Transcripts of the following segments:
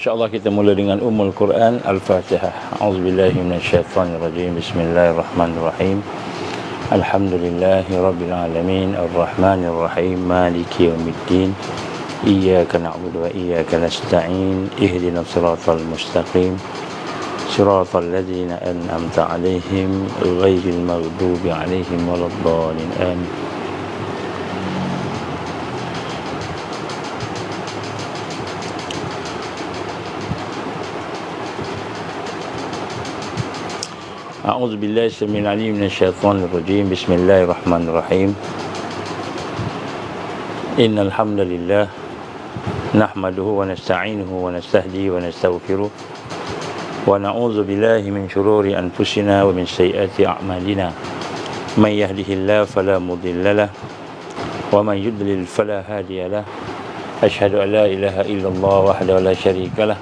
InsyaAllah kita mula dengan Ummul Quran Al-Fatihah. A'udzubillahi minasyaitanirrajim. Bismillahirrahmanirrahim. Alhamdulillahi Rabbil Alamin. Ar-Rahmanirrahim. Maliki yawmiddin. Iyyaka na'budu wa iyyaka nasta'in. Ihdinas siratal mustaqim. Siratal ladzina an'amta 'alaihim ghairil maghdubi 'alaihim waladdallin. Amin. أعوذ بالله السميع العليم من الشيطان الرجيم بسم الله الرحمن الرحيم إن الحمد لله نحمده ونستعينه ونستهديه ونستغفره ونعوذ بالله من شرور أنفسنا ومن سيئات أعمالنا من يهده الله فلا مضل له ومن يضلل فلا هادي له أشهد أن لا إله إلا الله وحده لا شريك له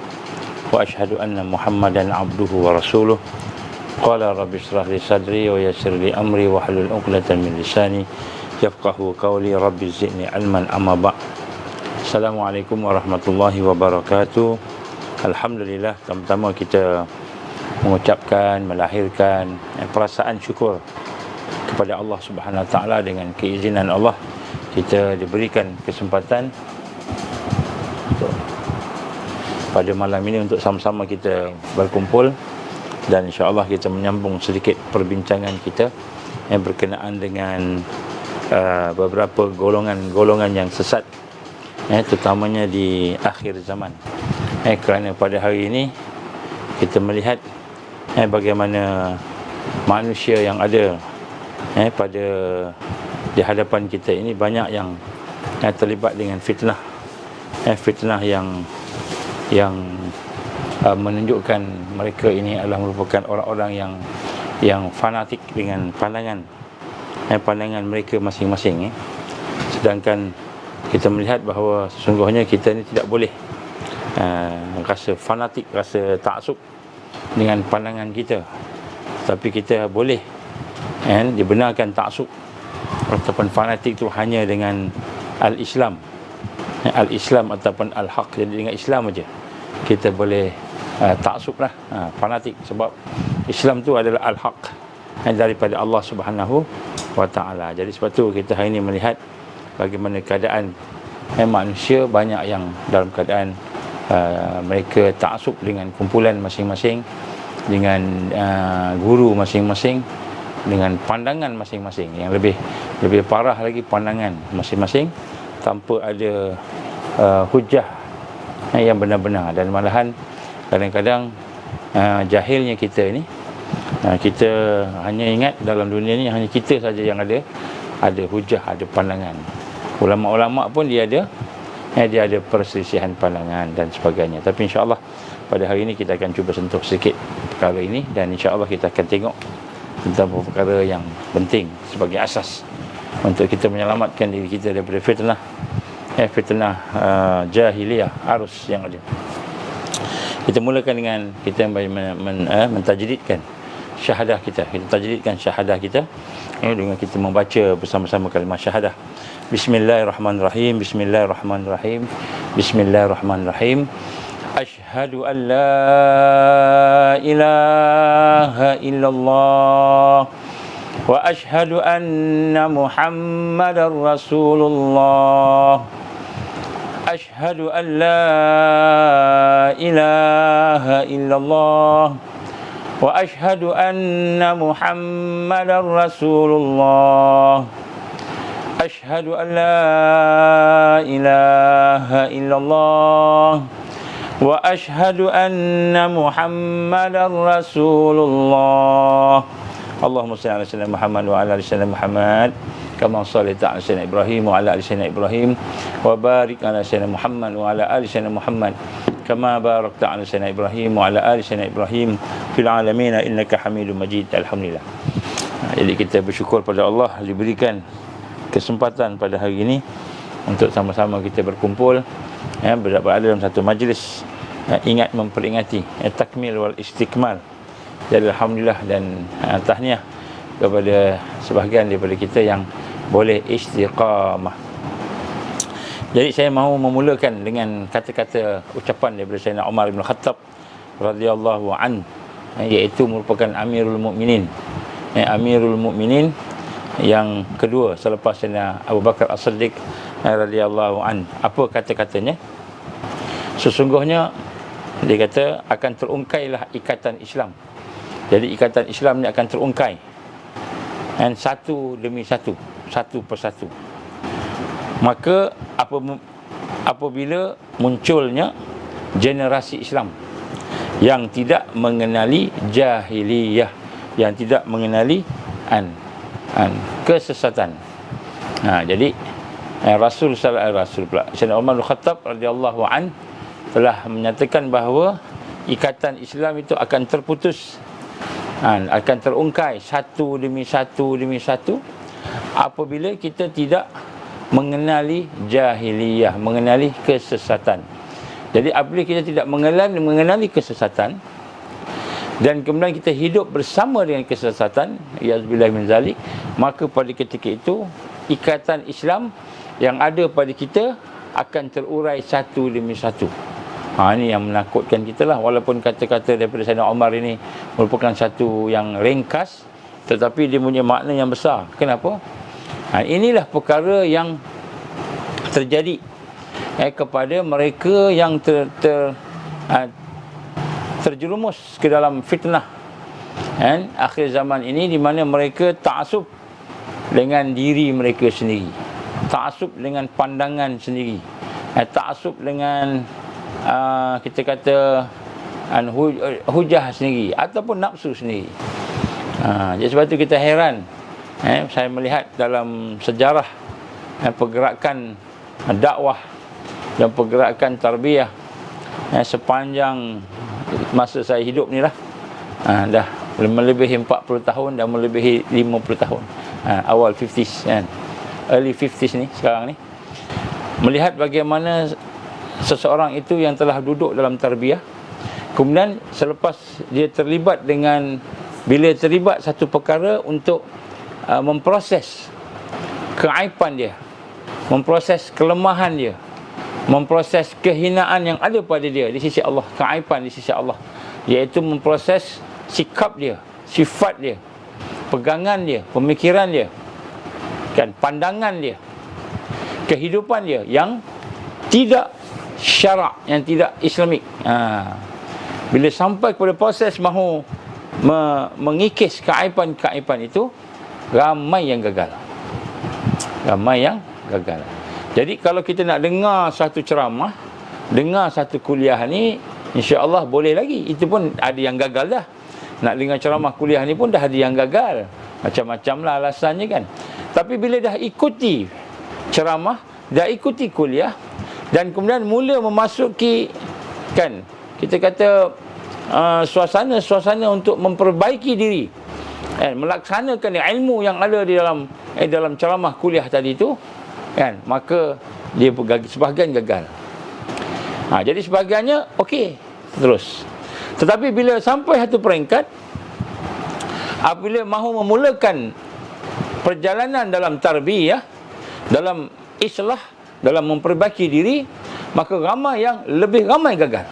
وأشهد أن محمدا عبده ورسوله Qala rabbi shrah li sadri wa yassir li amri wa hlul 'uqdatam min lisani yafqahu qawli rabbi zidni ilman amma ba'd. Assalamualaikum warahmatullahi wabarakatuh. Alhamdulillah, pertama kita mengucapkan, melahirkan perasaan syukur kepada Allah Subhanahu wa taala. Dengan keizinan Allah kita diberikan kesempatan pada malam ini untuk sama-sama kita berkumpul. Dan insyaAllah kita menyambung sedikit perbincangan kita yang berkenaan dengan beberapa golongan-golongan yang sesat, terutamanya di akhir zaman. Kerana pada hari ini kita melihat bagaimana manusia yang ada pada di hadapan kita ini banyak yang terlibat dengan fitnah. Fitnah yang menunjukkan mereka ini adalah merupakan orang-orang yang fanatik dengan pandangan mereka masing-masing. Sedangkan kita melihat bahawa sesungguhnya kita ini tidak boleh rasa fanatik, rasa taksub dengan pandangan kita, tapi kita boleh dibenarkan taksub ataupun fanatik itu hanya dengan al-Islam ataupun al-Haq. Jadi dengan Islam aja kita boleh taksub lah, fanatik, sebab Islam tu adalah al-haq daripada Allah Subhanahu wa taala. Jadi sebab tu kita hari ini melihat bagaimana keadaan manusia banyak yang dalam keadaan mereka taksub dengan kumpulan masing-masing, dengan guru masing-masing, dengan pandangan masing-masing. Yang lebih parah lagi, pandangan masing-masing tanpa ada hujah yang benar-benar. Dan malahan kadang-kadang jahilnya kita ini, kita hanya ingat dalam dunia ni hanya kita saja yang ada hujah, ada pandangan. Ulama-ulama pun dia ada perselisihan pandangan dan sebagainya. Tapi insya-Allah pada hari ini kita akan cuba sentuh sedikit perkara ini, dan insya-Allah kita akan tengok tentang perkara yang penting sebagai asas untuk kita menyelamatkan diri kita daripada fitnah jahiliyah arus yang ada. Kita mulakan dengan kita mentajdidkan syahadah kita. Kita tajdidkan syahadah kita dengan kita membaca bersama-sama kalimah syahadah. Bismillahirrahmanirrahim. Bismillahirrahmanirrahim. Bismillahirrahmanirrahim. Asyhadu an la ilaha illallah wa asyhadu anna Muhammadar Rasulullah. Asyhadu an la ilaha illallah wa asyhadu anna Muhammadar Rasulullah. Asyhadu an la ilaha illallah wa asyhadu anna Muhammadar Rasulullah. Allahumma shalli ala sayyidina Muhammad wa ala ali sayyidina Muhammad kama shallaita ala sayyidina Ibrahim wa ala ali sayyidina Ibrahim wa barik ala sayyidina Muhammad wa ala ali sayyidina Muhammad kama barakta ala sayyidina Ibrahim wa ala ali sayyidina Ibrahim fil alamin innaka Hamidum Majid. Alhamdulillah. Jadi kita bersyukur pada Allah diberikan kesempatan pada hari ini untuk sama-sama kita berkumpul, berada dalam satu majlis, ingat memperingati takmil wal istikmal. Jadi alhamdulillah dan tahniah kepada sebahagian daripada kita yang boleh istiqamah. Jadi saya mahu memulakan dengan kata-kata ucapan daripada Sayyidina Umar bin Khattab radhiyallahu an, iaitu merupakan Amirul Mukminin. Amirul Mukminin yang kedua selepas Sayyidina Abu Bakar As-Siddiq radhiyallahu an. Apa kata-katanya? Sesungguhnya dia kata akan terungkailah ikatan Islam. Jadi ikatan Islam ni akan terungkai, dan satu demi satu, satu persatu. Maka apabila munculnya generasi Islam yang tidak mengenali jahiliyah, yang tidak mengenali kesesatan. Jadi Sayyidina Umar bin Khattab radhiyallahu an telah menyatakan bahawa ikatan Islam itu akan terputus, akan terungkai satu demi satu demi satu apabila kita tidak mengenali jahiliyah, mengenali kesesatan. Jadi apabila kita tidak mengenali kesesatan dan kemudian kita hidup bersama dengan kesesatan, ya'zubillah min zalik, maka pada ketika itu ikatan Islam yang ada pada kita akan terurai satu demi satu. Ini yang menakutkan kita lah. Walaupun kata-kata daripada Sayyidina Umar ini merupakan satu yang ringkas, tetapi dia punya makna yang besar. Kenapa? Inilah perkara yang terjadi kepada mereka yang terjerumus ke dalam fitnah akhir zaman ini, di mana mereka ta'assub dengan diri mereka sendiri, ta'assub dengan pandangan sendiri, ta'assub dengan kita kata hujah sendiri ataupun nafsu sendiri. Jadi sebab itu kita heran, saya melihat dalam sejarah pergerakan dakwah dan pergerakan tarbiyah sepanjang masa saya hidup ni lah, dah melebihi 40 tahun dan melebihi 50 tahun, awal 50s early 50s ni sekarang ni, melihat bagaimana seseorang itu yang telah duduk dalam tarbiyah, kemudian selepas dia terlibat dengan, bila terlibat satu perkara untuk memproses keaiban dia, memproses kelemahan dia, memproses kehinaan yang ada pada dia di sisi Allah, keaiban di sisi Allah, iaitu memproses sikap dia, sifat dia, pegangan dia, pemikiran dia, pandangan dia, kehidupan dia yang tidak syarak, yang tidak Islamik. Bila sampai kepada proses mahu mengikis keaiban-keaiban itu, ramai yang gagal. Ramai yang gagal. Jadi kalau kita nak dengar satu ceramah, dengar satu kuliah ni, insya-Allah boleh lagi. Itu pun ada yang gagal dah. Nak dengar ceramah kuliah ni pun dah ada yang gagal. Macam-macam lah alasannya kan. Tapi bila dah ikuti ceramah, dah ikuti kuliah, dan kemudian mula memasuki kita kata suasana untuk memperbaiki diri, melaksanakan ilmu yang ada di dalam ceramah kuliah tadi itu, maka dia sebahagian gagal. Jadi sebahagiannya okey terus. Tetapi bila sampai satu peringkat, apabila mahu memulakan perjalanan dalam tarbiyah, dalam islah, dalam memperbaiki diri, maka lebih ramai gagal.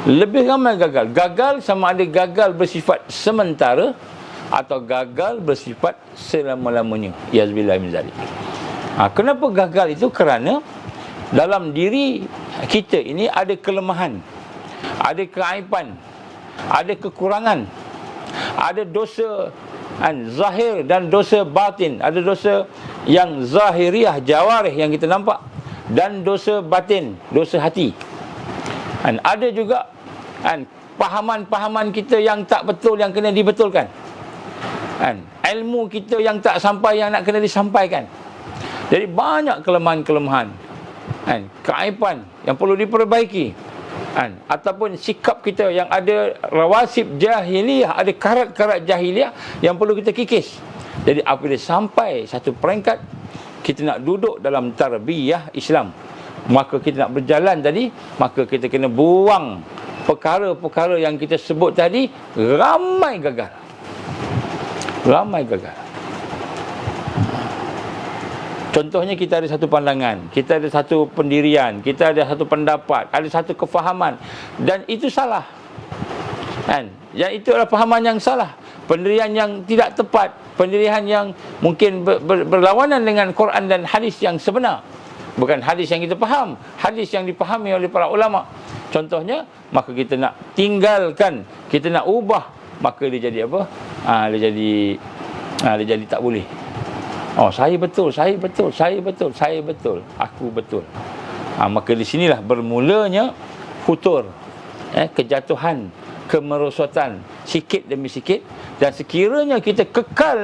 Lebih ramai gagal. Gagal sama ada gagal bersifat sementara atau gagal bersifat selama-lamanya. Ya'zubillah min zalik. Kenapa gagal itu? Kerana dalam diri kita ini ada kelemahan, ada keaiban, ada kekurangan, ada dosa zahir dan dosa batin. Ada dosa yang zahiriah, jawarih yang kita nampak, dan dosa batin, dosa hati. Ada juga pahaman-pahaman kita yang tak betul, yang kena dibetulkan. Ilmu kita yang tak sampai, yang nak kena disampaikan. Jadi banyak kelemahan-kelemahan, keaiban yang perlu diperbaiki, ataupun sikap kita yang ada rawasib jahiliyah, ada karat-karat jahiliyah yang perlu kita kikis. Jadi apabila sampai satu peringkat kita nak duduk dalam tarbiyah Islam, maka kita nak berjalan tadi, maka kita kena buang perkara-perkara yang kita sebut tadi. Ramai gagal. Ramai gagal. Contohnya kita ada satu pandangan, kita ada satu pendirian, kita ada satu pendapat, ada satu kefahaman, dan itu salah. Kan? Yang itu adalah fahaman yang salah, pendirian yang tidak tepat, pendirian yang mungkin berlawanan dengan Quran dan hadis yang sebenar. Bukan hadis yang kita faham, hadis yang dipahami oleh para ulama. Contohnya, maka kita nak tinggalkan, kita nak ubah, maka dia jadi apa? Dia jadi tak boleh. Oh, saya betul, saya betul, saya betul, saya betul, aku betul. Maka di sinilah bermulanya futur, kejatuhan, kemerosotan, sikit demi sikit. Dan sekiranya kita kekal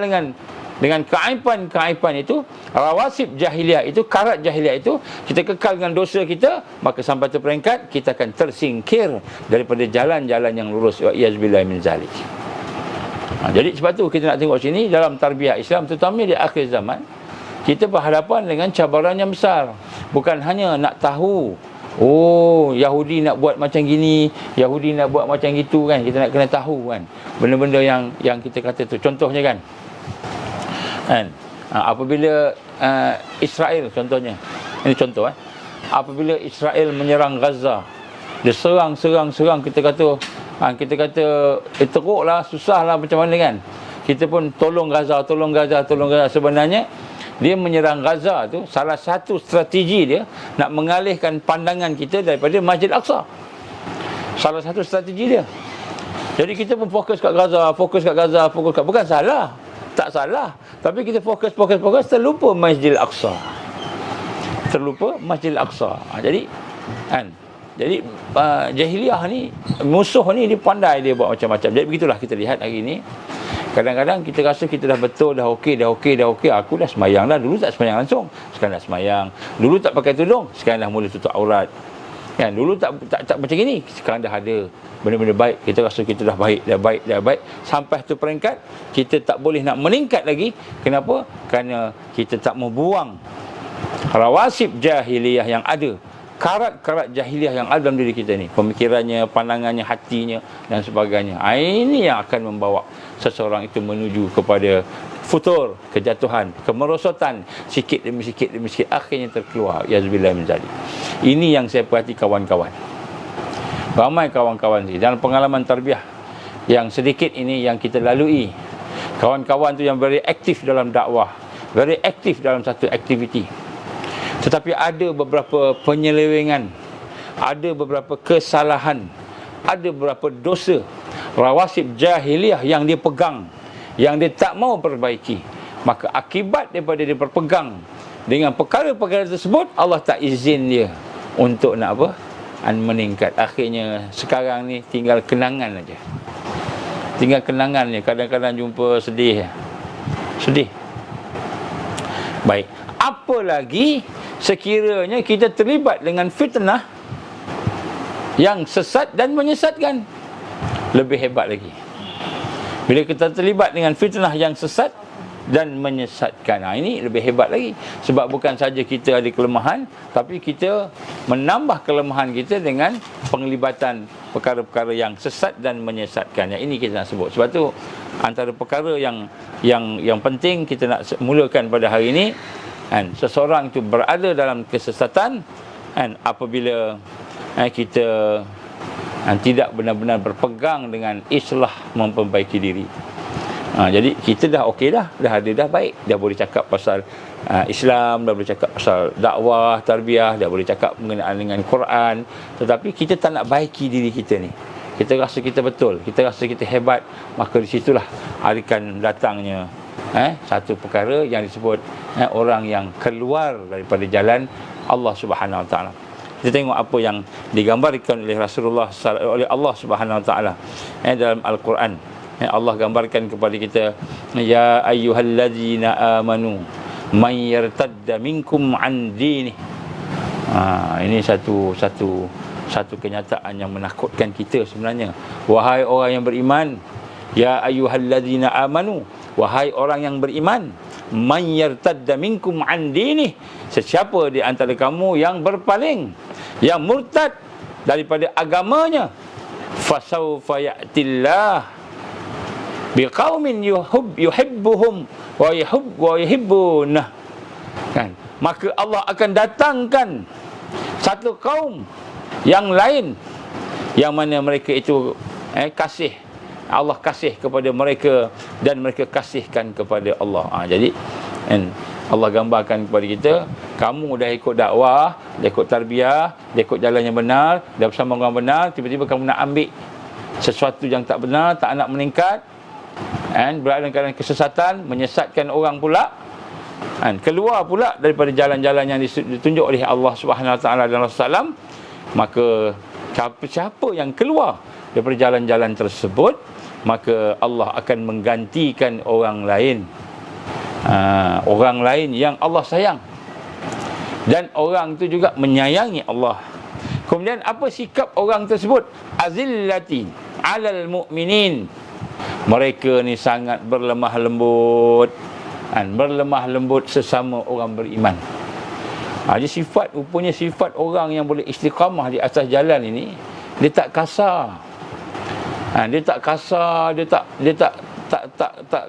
dengan keaiban itu, rawasib jahiliah itu, karat jahiliah itu, kita kekal dengan dosa kita, maka sampai tu peringkat kita akan tersingkir daripada jalan-jalan yang lurus. Wa iyazbillahi min zalik. Jadi sebab tu kita nak tengok sini dalam tarbiyah Islam, terutama di akhir zaman, kita berhadapan dengan cabaran yang besar. Bukan hanya nak tahu, oh, Yahudi nak buat macam gini, Yahudi nak buat macam gitu kan. Kita nak kena tahu kan benda-benda yang kita kata tu. Contohnya kan, apabila Israel, contohnya, ini contoh, apabila Israel menyerang Gaza, dia serang, kita kata teruklah, susahlah macam mana kan. Kita pun tolong Gaza. Sebenarnya dia menyerang Gaza tu, salah satu strategi dia nak mengalihkan pandangan kita daripada Masjid Al-Aqsa. Salah satu strategi dia. Jadi kita pun fokus kat Gaza, bukan salah, tak salah, tapi kita fokus terlupa Masjid Al-Aqsa. Jadi jahiliah ni, musuh ni, dia pandai, dia buat macam-macam. Jadi begitulah kita lihat hari ni. Kadang-kadang kita rasa kita dah betul, dah okey. Aku dah semayang dah. Dulu tak semayang langsung, sekarang dah semayang. Dulu tak pakai tudung, sekarang dah mula tutup aurat. Kan? Dulu tak macam ini, sekarang dah ada benda-benda baik. Kita rasa kita dah baik. Sampai tu peringkat kita tak boleh nak meningkat lagi. Kenapa? Kerana kita tak mau buang rawasib jahiliyah yang ada, karat-karat jahiliah yang ada dalam diri kita ni, pemikirannya, pandangannya, hatinya dan sebagainya. Ini yang akan membawa seseorang itu menuju kepada futur, kejatuhan, kemerosotan, sikit demi sikit, akhirnya terkeluar yazbillahi min zalik. Ini yang saya perhati kawan-kawan. Ramai kawan-kawan ni dalam pengalaman tarbiyah yang sedikit ini yang kita lalui, kawan-kawan tu yang very aktif dalam dakwah, very aktif dalam satu aktiviti, tetapi ada beberapa penyelewengan, ada beberapa kesalahan, ada beberapa dosa, rawasib jahiliah yang dia pegang, yang dia tak mau perbaiki. Maka akibat daripada dia berpegang dengan perkara-perkara tersebut, Allah tak izin dia untuk nak apa? Meningkat. Akhirnya sekarang ni tinggal kenangan aja. Tinggal kenangan je. Kadang-kadang jumpa sedih. Baik. Apa lagi sekiranya kita terlibat dengan fitnah yang sesat dan menyesatkan, lebih hebat lagi. Bila kita terlibat dengan fitnah yang sesat dan menyesatkan, ini lebih hebat lagi. Sebab bukan saja kita ada kelemahan, tapi kita menambah kelemahan kita dengan penglibatan perkara-perkara yang sesat dan menyesatkan. Yang ini kita nak sebut. Sebab tu antara perkara yang penting kita nak mulakan pada hari ini, seseorang itu berada dalam kesesatan apabila kita tidak benar-benar berpegang dengan islah, memperbaiki diri. Jadi kita dah okey dah baik, dah boleh cakap pasal Islam, dah boleh cakap pasal dakwah, tarbiyah, dah boleh cakap mengenai dengan Quran, tetapi kita tak nak baiki diri kita ni. Kita rasa kita betul, kita rasa kita hebat, maka di situlah akan datangnya satu perkara yang disebut orang yang keluar daripada jalan Allah Subhanahu Wa Taala. Kita tengok apa yang digambarkan oleh Rasulullah, oleh Allah Subhanahu Wa Taala dalam Al-Quran. Allah gambarkan kepada kita, ya ayyuhallazina amanu may yartadda minkum an dinih. Ini satu kenyataan yang menakutkan kita sebenarnya. Wahai orang yang beriman, ya ayyuhallazina amanu, wahai orang yang beriman, man yartadda minkum an dinih, sesiapa di antara kamu yang berpaling, yang murtad daripada agamanya, fasawfa ya'tillah biqaumin yuhibbuhum wa yuhibbunah. kan, maka Allah akan datangkan satu kaum yang lain yang mana mereka itu kasih, Allah kasih kepada mereka dan mereka kasihkan kepada Allah. Jadi Allah gambarkan kepada kita, kamu dah ikut dakwah, dah ikut tarbiyah, dah ikut jalan yang benar, dah bersama orang benar, tiba-tiba kamu nak ambil sesuatu yang tak benar, tak nak meningkat, berada dalam keadaan kesesatan, menyesatkan orang pula, keluar pula daripada jalan-jalan yang ditunjuk oleh Allah Subhanahu Wa Taala dan Rasulullah, maka siapa yang keluar daripada jalan-jalan tersebut, maka Allah akan menggantikan orang lain, orang lain yang Allah sayang, dan orang itu juga menyayangi Allah. Kemudian apa sikap orang tersebut? Azillati alal mu'minin, mereka ni sangat berlemah lembut, berlemah lembut sesama orang beriman. Jadi sifat, rupanya sifat orang yang boleh istiqamah di atas jalan ini, dia tak kasar. Dia tak kasar, dia tak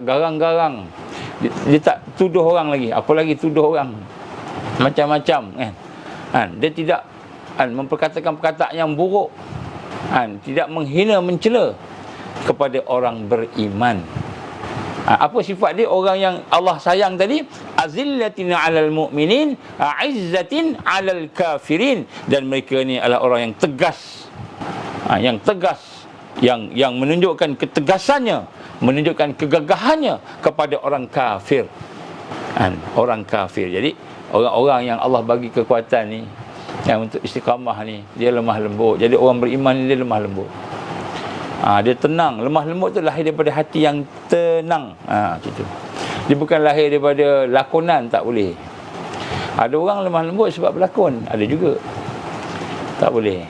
garang-garang. Dia tak tuduh orang lagi, apalagi tuduh orang macam-macam, Dia tidak memperkatakan perkataan yang buruk, tidak menghina, mencela kepada orang beriman. Apa sifat dia? Orang yang Allah sayang tadi, azillatin 'alal mu'minin, a'izzatin 'alal kafirin, dan mereka ni adalah orang yang tegas, yang tegas, yang menunjukkan ketegasannya, menunjukkan kegagahannya kepada orang kafir, orang kafir. Jadi orang-orang yang Allah bagi kekuatan ni, yang untuk istiqamah ni, dia lemah lembut. Jadi orang beriman ni dia lemah lembut. Dia tenang. Lemah lembut tu lahir daripada hati yang tenang. Gitu. Dia bukan lahir daripada lakonan, tak boleh. Ada orang lemah lembut sebab berlakon, ada juga. Tak boleh.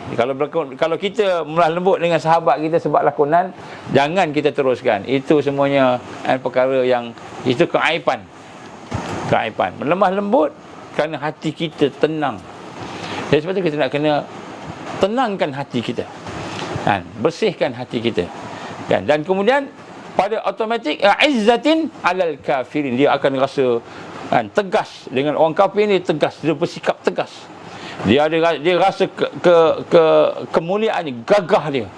Kalau kita lemah lembut dengan sahabat kita sebab lakonan, jangan kita teruskan. Itu semuanya perkara yang itu keaiban. Keaiban. Lemah lembut kerana hati kita tenang. Jadi sebab tu kita nak kena tenangkan hati kita, bersihkan hati kita, dan kemudian pada automatik izzatin alal kafirin, dia akan rasa tegas dengan orang kafir ni, tegas, dia bersikap tegas, dia rasa kemuliaan ni, gagah dia.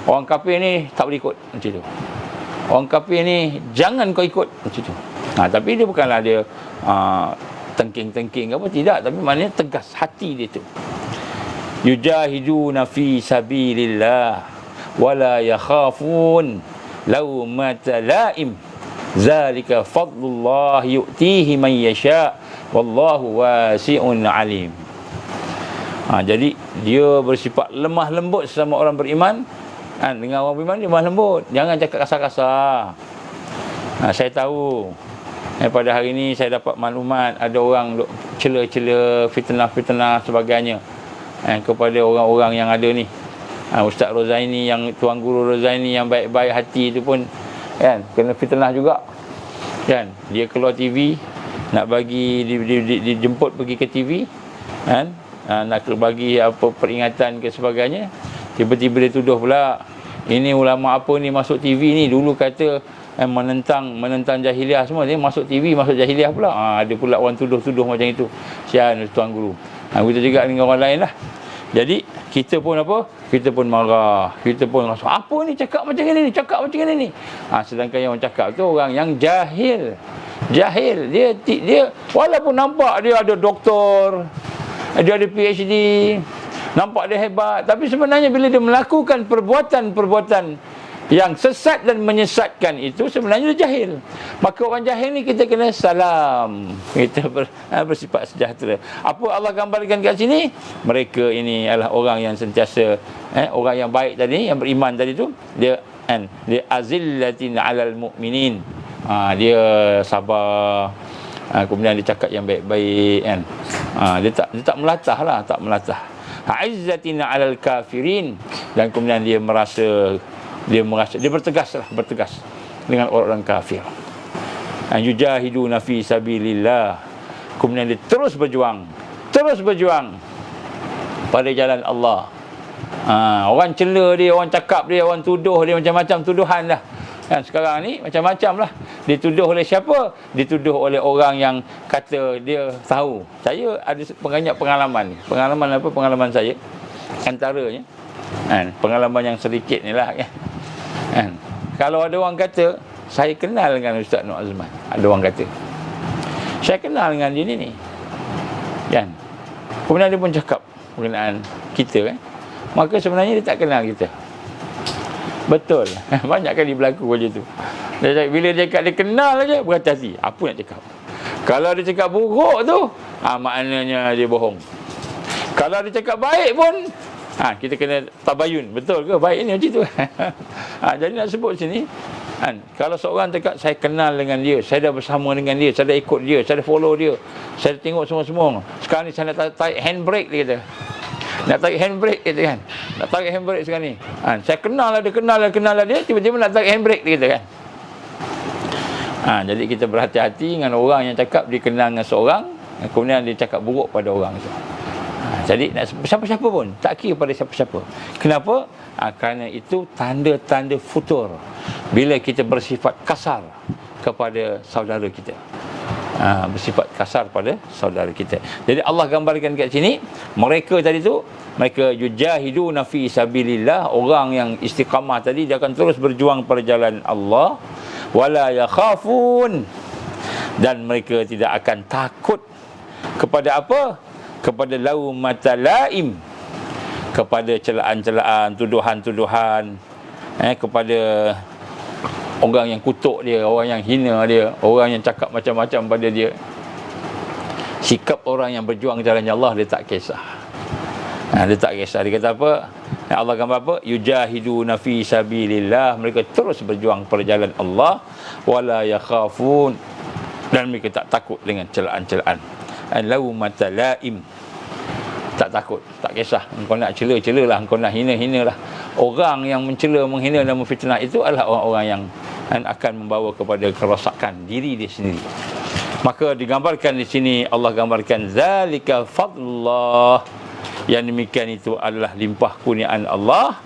Orang kafir ni tak boleh ikut macam tu, orang kafir ni jangan kau ikut macam tu. Tapi dia bukanlah dia tengking-tengking apa, tidak, tapi maknanya tegas hati dia tu. Yujahiduna fi sabilillah wala yakhafun lawmata laim, zalika fadlullah yu'tihi man yasha wallahu wasi'un alim. Jadi dia bersifat lemah lembut sesama orang beriman, dengan orang beriman dia lemah lembut, jangan cakap kasar-kasar. Saya tahu pada hari ini saya dapat maklumat ada orang cela-cela, fitnah-fitnah sebagainya kepada orang-orang yang ada ni. Ustaz Rozaini, yang Tuan Guru Rozaini yang baik-baik hati itu pun kena fitnah juga. Dia keluar TV, nak bagi dijemput pergi ke TV, nak bagi apa peringatan ke sebagainya, tiba-tiba dia tuduh pula, ini ulama apa ni masuk TV ni, dulu kata menentang jahiliah semua, dia masuk TV, masuk jahiliah pula. Ada pula orang tuduh-tuduh macam itu. Sian Tuan Guru. Kita juga dengan orang lain lah. Jadi kita pun apa? Kita pun marah, kita pun rasa apa ni cakap macam ni, cakap macam ni. Sedangkan yang orang cakap tu orang yang jahil. Dia walaupun nampak dia ada doktor, dia ada PhD, nampak dia hebat, tapi sebenarnya bila dia melakukan perbuatan-perbuatan yang sesat dan menyesatkan itu, sebenarnya dia jahil. Maka orang jahil ni kita kena salam, kita bersifat sejahtera. Apa Allah gambarkan kat sini? Mereka ini adalah orang yang sentiasa orang yang baik tadi, yang beriman tadi tu, dia azillatin alal mu'minin. Dia sabar, kemudian dia cakap yang baik-baik, dia tak melatah lah, tak melatah. Izzatin alal kafirin, dan kemudian dia bertegas dengan orang-orang kafir. Yujahiduna fi sabilillah, kemudian dia terus berjuang pada jalan Allah. Orang cela dia, orang cakap dia, orang tuduh dia macam-macam tuduhan lah. Kan sekarang ni macam-macam lah. Dituduh oleh siapa? Dituduh oleh orang yang kata dia tahu. Saya ada banyak pengalaman ni. Pengalaman apa? Pengalaman saya. Antaranya kan, pengalaman yang sedikit ni lah kan. Kalau ada orang kata saya kenal dengan Ustaz Nur Azman, ada orang kata saya kenal dengan dia ni kan. Kemudian dia pun cakap berkenaan kita kan. Maka sebenarnya dia tak kenal kita. Betul. Banyak kali berlaku macam tu. Dia cakap, bila dia cakap dia kenal aja, berhati-hati. Apa nak cakap? Kalau dia cakap buruk tu, maknanya dia bohong. Kalau dia cakap baik pun, kita kena tabayun. Betul ke baik ni macam tu? Jadi nak sebut sini, kalau seorang cakap saya kenal dengan dia, saya dah bersama dengan dia, saya dah ikut dia, saya dah follow dia, saya dah tengok semua-semua. Sekarang ni saya nak tarik handbrake, dia kata. Nak tarik handbrake kata kan. Nak tarik handbrake sekarang ni. Saya kenal lah dia, tiba-tiba nak tarik handbrake dia kata kan. Jadi kita berhati-hati dengan orang yang cakap dia kenal dengan seorang, kemudian dia cakap buruk pada orang itu. Jadi siapa-siapa pun, tak kira pada siapa-siapa. Kenapa? Kerana itu tanda-tanda futur. Bila kita bersifat kasar kepada saudara kita. Bersifat kasar pada saudara kita. Jadi Allah gambarkan kat sini, mereka tadi tu, mereka yujahiduna fi sabilillah, orang yang istiqamah tadi dia akan terus berjuang pada jalan Allah, wala yakhafun, dan mereka tidak akan takut kepada apa? Kepada laumata laim, kepada celaan-celaan, tuduhan-tuduhan, kepada orang yang kutuk dia, orang yang hina dia, orang yang cakap macam-macam pada dia. Sikap orang yang berjuang jalan Allah, dia tak kisah. Dia tak kisah. Dia kata apa? Allah gambar apa? Yujahiduna fi sabilillah, mereka terus berjuang pada jalan Allah, wala yakhafun, dan mereka tak takut dengan celaan-celaan. Laumata laim, tak takut, tak kisah. Engkau nak cela-cela lah, engkau nak hina-hina lah. Orang yang mencela, menghina dan memfitnah itu adalah orang-orang yang akan membawa kepada kerosakan diri dia sendiri. Maka digambarkan di sini, Allah gambarkan zalika fadlullah, yang demikian itu adalah limpah kurniaan Allah,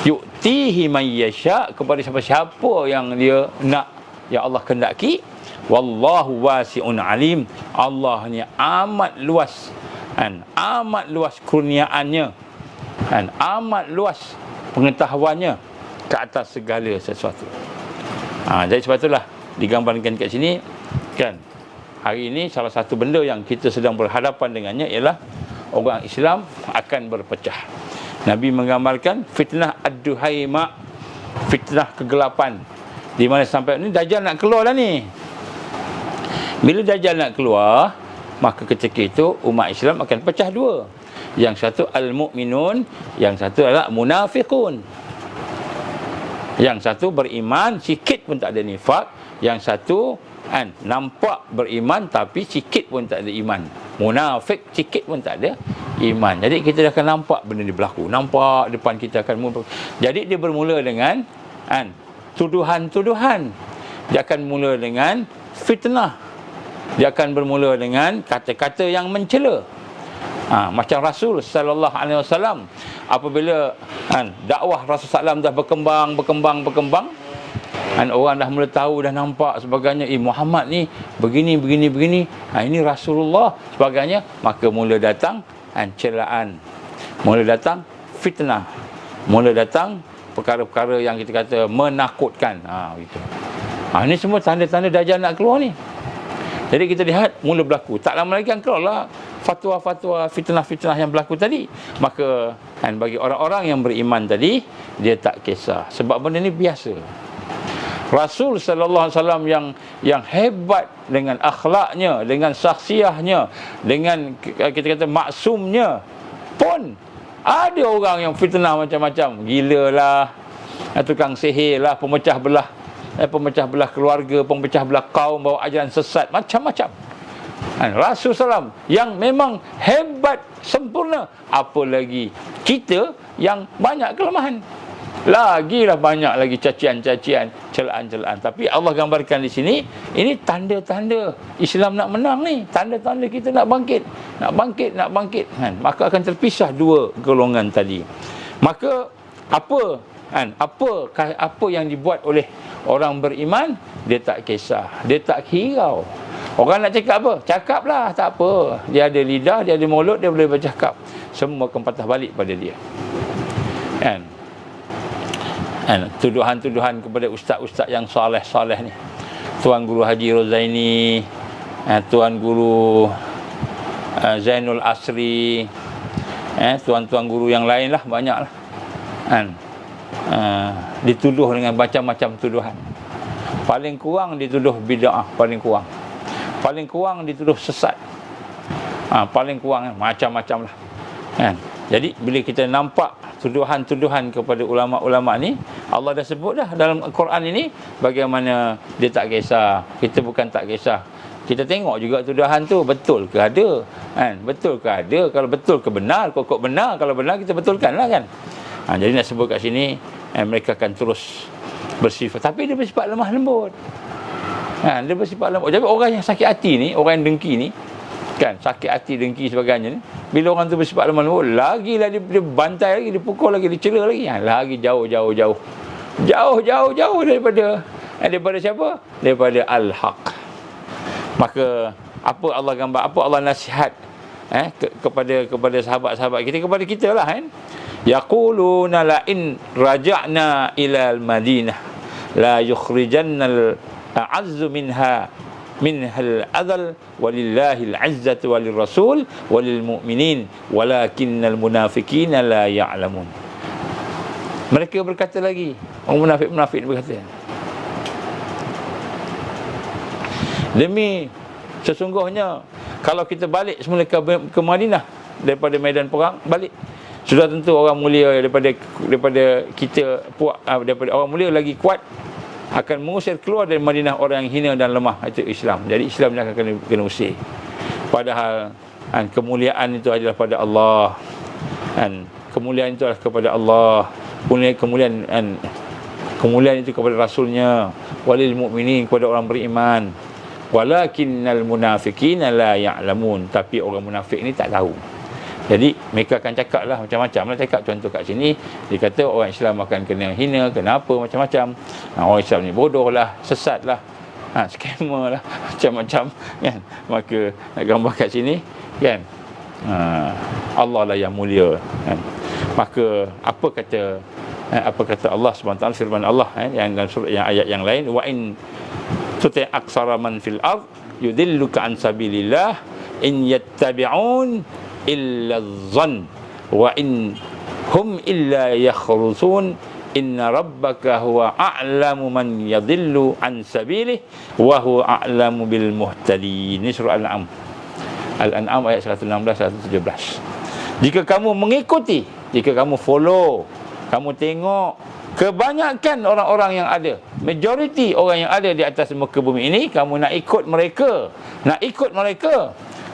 yu'tihi man yasha, kepada siapa-siapa yang dia nak, yang Allah kehendaki. Wallahu wasi'un alim, Allah ni amat luas, amat luas kurniaannya, amat luas pengetahuannya ke atas segala sesuatu. Jadi sebab itulah digambarkan kat sini kan, hari ini salah satu benda yang kita sedang berhadapan dengannya ialah orang Islam akan berpecah. Nabi menggambarkan fitnah ad-duhaima, fitnah kegelapan, di mana sampai ni Dajjal nak keluar dah ni. Bila Dajjal nak keluar, maka ketika itu umat Islam akan pecah dua. Yang satu al-mu'minun, yang satu adalah munafiqun. Yang satu beriman, sikit pun tak ada nifak. Yang satu nampak beriman tapi sikit pun tak ada iman. Munafik sikit pun tak ada iman. Jadi kita akan nampak benda ni berlaku. Nampak depan kita akan mula. Jadi dia bermula dengan tuduhan-tuduhan. Dia akan mula dengan fitnah. Dia akan bermula dengan kata-kata yang mencela. Macam Rasul sallallahu alaihi wasallam, apabila dakwah Rasul sallam dah berkembang, orang dah mula tahu, dah nampak sebagainya, Muhammad ni begini. Ini Rasulullah sebagainya, maka mula datang celaan, mula datang fitnah, mula datang perkara-perkara yang kita kata menakutkan. Gitu. Ini semua tanda-tanda Dajjal nak keluar ni. Jadi kita lihat mula berlaku. Tak lama lagi akan keluarlah fatwa-fatwa, fitnah-fitnah yang berlaku tadi. Maka bagi orang-orang yang beriman tadi, dia tak kisah. Sebab benda ni biasa. Rasul sallallahu alaihi wasallam yang hebat dengan akhlaknya, dengan saksiahnya, dengan kita kata maksumnya, pun ada orang yang fitnah macam-macam. Gilalah, tukang sihir lah, pemecah belah keluarga, pemecah belah kaum, bawa ajaran sesat, macam-macam. Rasul SAW yang memang hebat, sempurna, apalagi kita yang banyak kelemahan, lagilah banyak lagi cacian-cacian, celaan-celaan. Tapi Allah gambarkan di sini, ini tanda-tanda Islam nak menang ni, tanda-tanda kita nak bangkit. Maka akan terpisah dua golongan tadi. Maka apa yang dibuat oleh Orang beriman, dia tak kisah, dia tak hirau. Orang nak cakap apa? Cakaplah, tak apa. Dia ada lidah, dia ada mulut, dia boleh bercakap. Semua akan patah balik pada dia. Kan? Tuduhan-tuduhan kepada ustaz-ustaz yang soleh-soleh ni. Tuan Guru Haji Rozaini, Tuan Guru Zainul Asri, tuan-tuan guru yang lain lah, banyak lah. Kan? Dituduh dengan macam-macam tuduhan. Paling kurang dituduh bid'ah, paling kurang. Paling kurang dituduh sesat. Paling kurang macam-macam lah. Kan? Jadi bila kita nampak tuduhan-tuduhan kepada ulama-ulama ni, Allah dah sebut dah dalam Al-Quran ini bagaimana dia tak kisah. Kita bukan tak kisah. Kita tengok juga tuduhan tu betul ke ada. Kan? Betul ke ada. Kalau betul ke benar. Kok benar. Kalau benar kita betulkan lah kan. Jadi nak sebut kat sini, mereka akan terus bersifat. Tapi dia bersifat lemah lembut. Dia bersifat lembut. Jadi orang yang sakit hati ni, orang yang dengki ni, kan, sakit hati, dengki sebagainya ni, bila orang tu bersifat lemah lembut, lagilah dia bantai lagi, dia pukul lagi, dia cela lagi. Lagi jauh daripada siapa? Daripada Al-Haq. Maka apa Allah gambar, apa Allah nasihat kepada sahabat-sahabat kita, kepada kita lah kan. Yaquluna la in raja'na ila al-Madinah la yukhrijanna al-a'azzu minhal adhal walillahil 'izzatu walir rasul walil mu'minin walakinnal munafiqina la ya'lamun. Mereka berkata lagi, orang munafik berkata, demi sesungguhnya kalau kita balik semula ke Madinah daripada medan perang, balik, sudah tentu orang mulia daripada kita, daripada orang mulia lagi kuat akan mengusir keluar dari Madinah orang yang hina dan lemah, itu Islam. Jadi Islam yang akan kena usir. Padahal kemuliaan itu adalah pada Allah. Kemuliaan itu adalah kepada Allah. Kemuliaan itu kepada Rasulnya. Walil mu'minin, kepada orang beriman. Walakinnal munafiqina la ya'lamun. Tapi orang munafik ni tak tahu. Jadi mereka akan cakap lah macam-macam lah. Cakap contoh kat sini, dia kata orang Islam akan kena hina, kena apa, macam-macam. Orang Islam ni bodoh lah, sesat lah, scammer lah, macam-macam kan. Maka nak gambar kat sini kan, Allah lah yang mulia kan. Maka apa kata Allah SWT, firman Allah yang dalam surah, yang ayat yang lain, wa in tuti' aksara man fil ard yudilluka an sabilillah in yattabi'un illa dhann wa in hum illa yakhrusun inna rabbaka huwa a'lamu man yadhillu an sabilihi wa huwa a'lamu bil muhtadin. Ini surah Al-An'am. Al-An'am ayat 116 117. Jika kamu mengikuti, jika kamu follow, kamu tengok kebanyakan orang-orang yang ada, majoriti orang yang ada di atas muka bumi ini, kamu nak ikut mereka,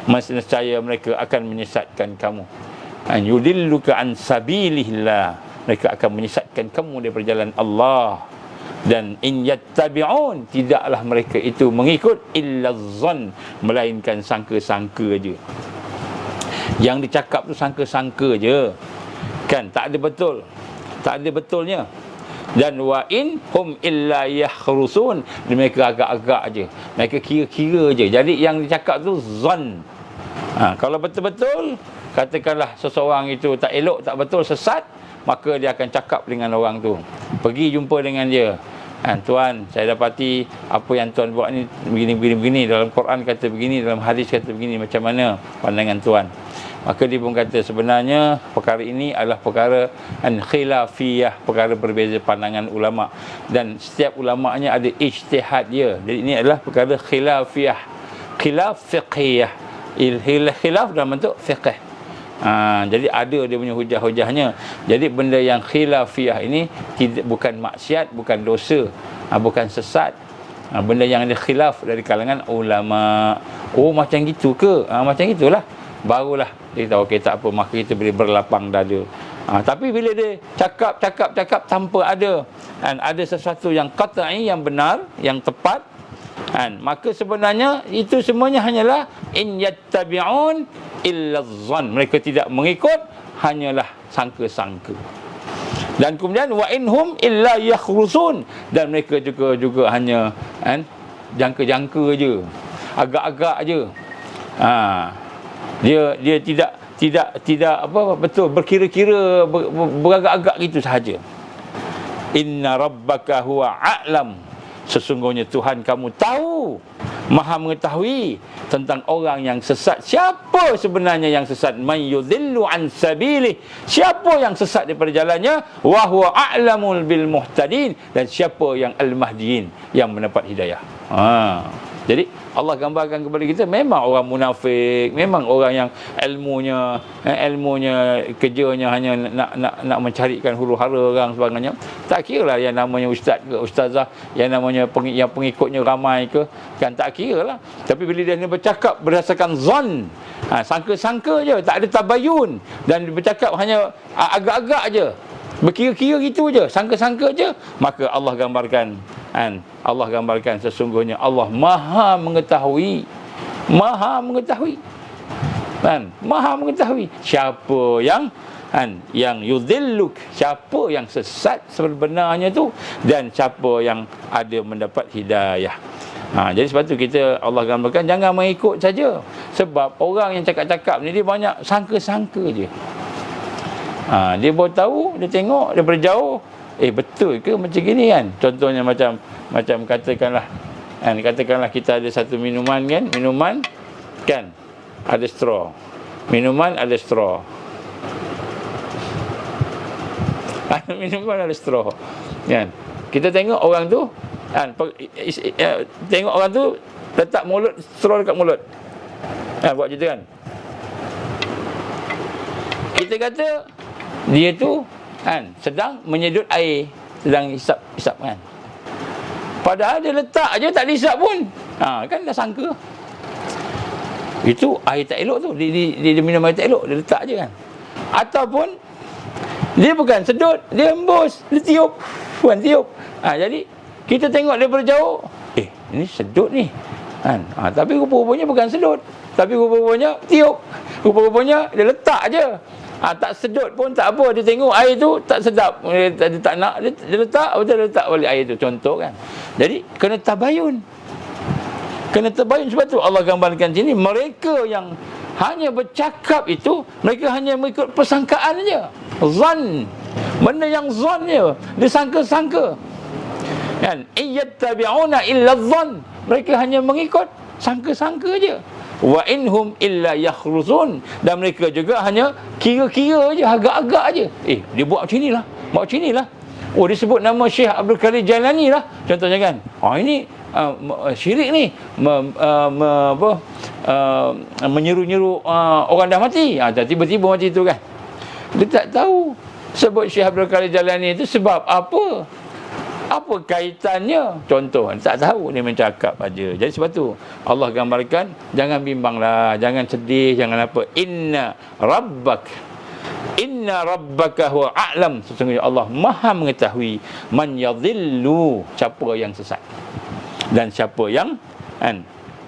nescaya mereka akan menyesatkan kamu. Yudilluka an sabilillah, mereka akan menyesatkan kamu daripada jalan Allah. Dan in yattabi'un, tidaklah mereka itu mengikut illa dhann, melainkan sangka-sangka je. Yang dicakap tu sangka-sangka je kan, tak ada betulnya. Dan wa in hum illa yakhrusun, mereka agak-agak je, mereka kira-kira je. Jadi yang dicakap tu zon. Kalau betul-betul katakanlah seseorang itu tak elok, tak betul, sesat, maka dia akan cakap dengan orang tu, pergi jumpa dengan dia, tuan, saya dapati apa yang tuan buat ni begini, dalam Quran kata begini, dalam hadis kata begini, macam mana pandangan tuan? Maka dia pun kata sebenarnya perkara ini adalah perkara khilafiyah, perkara berbeza pandangan ulama, dan setiap ulama'nya ada ijtihad dia. Jadi ini adalah perkara khilafiyah, khilaf fiqhiyah, khilaf dalam bentuk fiqh. Jadi ada dia punya hujah-hujahnya. Jadi benda yang khilafiyah ini bukan maksiat, bukan dosa, bukan sesat. Benda yang ada khilaf dari kalangan ulama. Oh macam gitu ke? Macam gitulah. Barulah dia tahu, okey tak apa, maka kita boleh berlapang dada. Tapi bila dia cakap tanpa ada sesuatu yang qat'i, yang benar, yang tepat, maka sebenarnya itu semuanya hanyalah in yattabi'un illa dhann, mereka tidak mengikut, hanyalah sangka-sangka. Dan kemudian wa inhum illa yakhrusun, dan mereka juga hanya jangka-jangka je, agak-agak je. Dia tidak apa betul berkira-kira, beragak-agak gitu sahaja. Inna rabbaka huwa a'lam, sesungguhnya Tuhan kamu tahu, maha mengetahui tentang orang yang sesat. Siapa sebenarnya yang sesat? Man yudhillu an sabilih, siapa yang sesat daripada jalannya? Wa huwa a'lamul bil muhtadin, dan siapa yang al-mahdiin, yang mendapat hidayah. Jadi Allah gambarkan kepada kita, memang orang munafik, memang orang yang ilmunya kerjanya hanya nak mencarikan huru-hara orang sebagainya. Tak kira lah yang namanya ustaz ke ustazah, yang namanya yang pengikutnya ramai ke, kan tak kira lah. Tapi bila dia bercakap berdasarkan zon, sangka-sangka je, tak ada tabayun, dan bercakap hanya agak-agak je, berkira-kira gitu je, sangka-sangka je, maka Allah gambarkan sesungguhnya Allah maha mengetahui, maha mengetahui siapa yang yudhilluk, siapa yang sesat sebenarnya tu, dan siapa yang ada mendapat hidayah. Jadi sebab tu Allah gambarkan, jangan mengikut saja, sebab orang yang cakap-cakap ni dia banyak sangka-sangka je. Dia baru tahu, dia tengok daripada jauh, betul ke macam gini kan? Contohnya macam katakanlah kita ada satu minuman kan, ada straw. Minuman ada straw. Minuman ada straw. Kan? Kita tengok orang tu tengok orang tu letak mulut straw dekat mulut. Buat macam tu kan? Kita kata dia tu sedang menyedut air, sedang hisap kan. Padahal dia letak je, tak dihisap pun. Kan dah sangka itu air tak elok tu, dia minum air tak elok, dia letak je kan. Ataupun dia bukan sedut, dia embus, dia tiup. Jadi kita tengok daripada jauh, ini sedut ni kan. Tapi rupa-rupanya bukan sedut, tapi rupa-rupanya tiup, rupa-rupanya dia letak je. Tak sedut pun tak apa, dia tengok air tu tak sedap, dia tak nak, dia letak, betul letak balik air tu, contoh kan. Jadi kena tabayun, sebab tu Allah gambarkan sini, mereka yang hanya bercakap itu, mereka hanya mengikut persangkaan saja, zan, benda yang zan je, dia sangka-sangka kan. Iyattabi'una illa zan, mereka hanya mengikut sangka-sangka je. Wa inhum illa yakhrusun, dan mereka juga hanya kira-kira je, agak-agak je. Dia buat macam inilah. Dia sebut nama Syekh Abdul Qadir Jailani lah, contohnya kan. Ini syirik ni, menyeru-nyeru orang dah mati. Tiba-tiba macam itu kan. Dia tak tahu sebut Syekh Abdul Qadir Jailani itu sebab apa. Apa kaitannya? Contoh, tak tahu, dia mencakap aja. Jadi sebab tu Allah gambarkan, jangan bimbanglah, jangan sedih, jangan apa. Inna rabbaka huwa a'lam, sesungguhnya Allah maha mengetahui man yadhillu, siapa yang sesat, dan siapa yang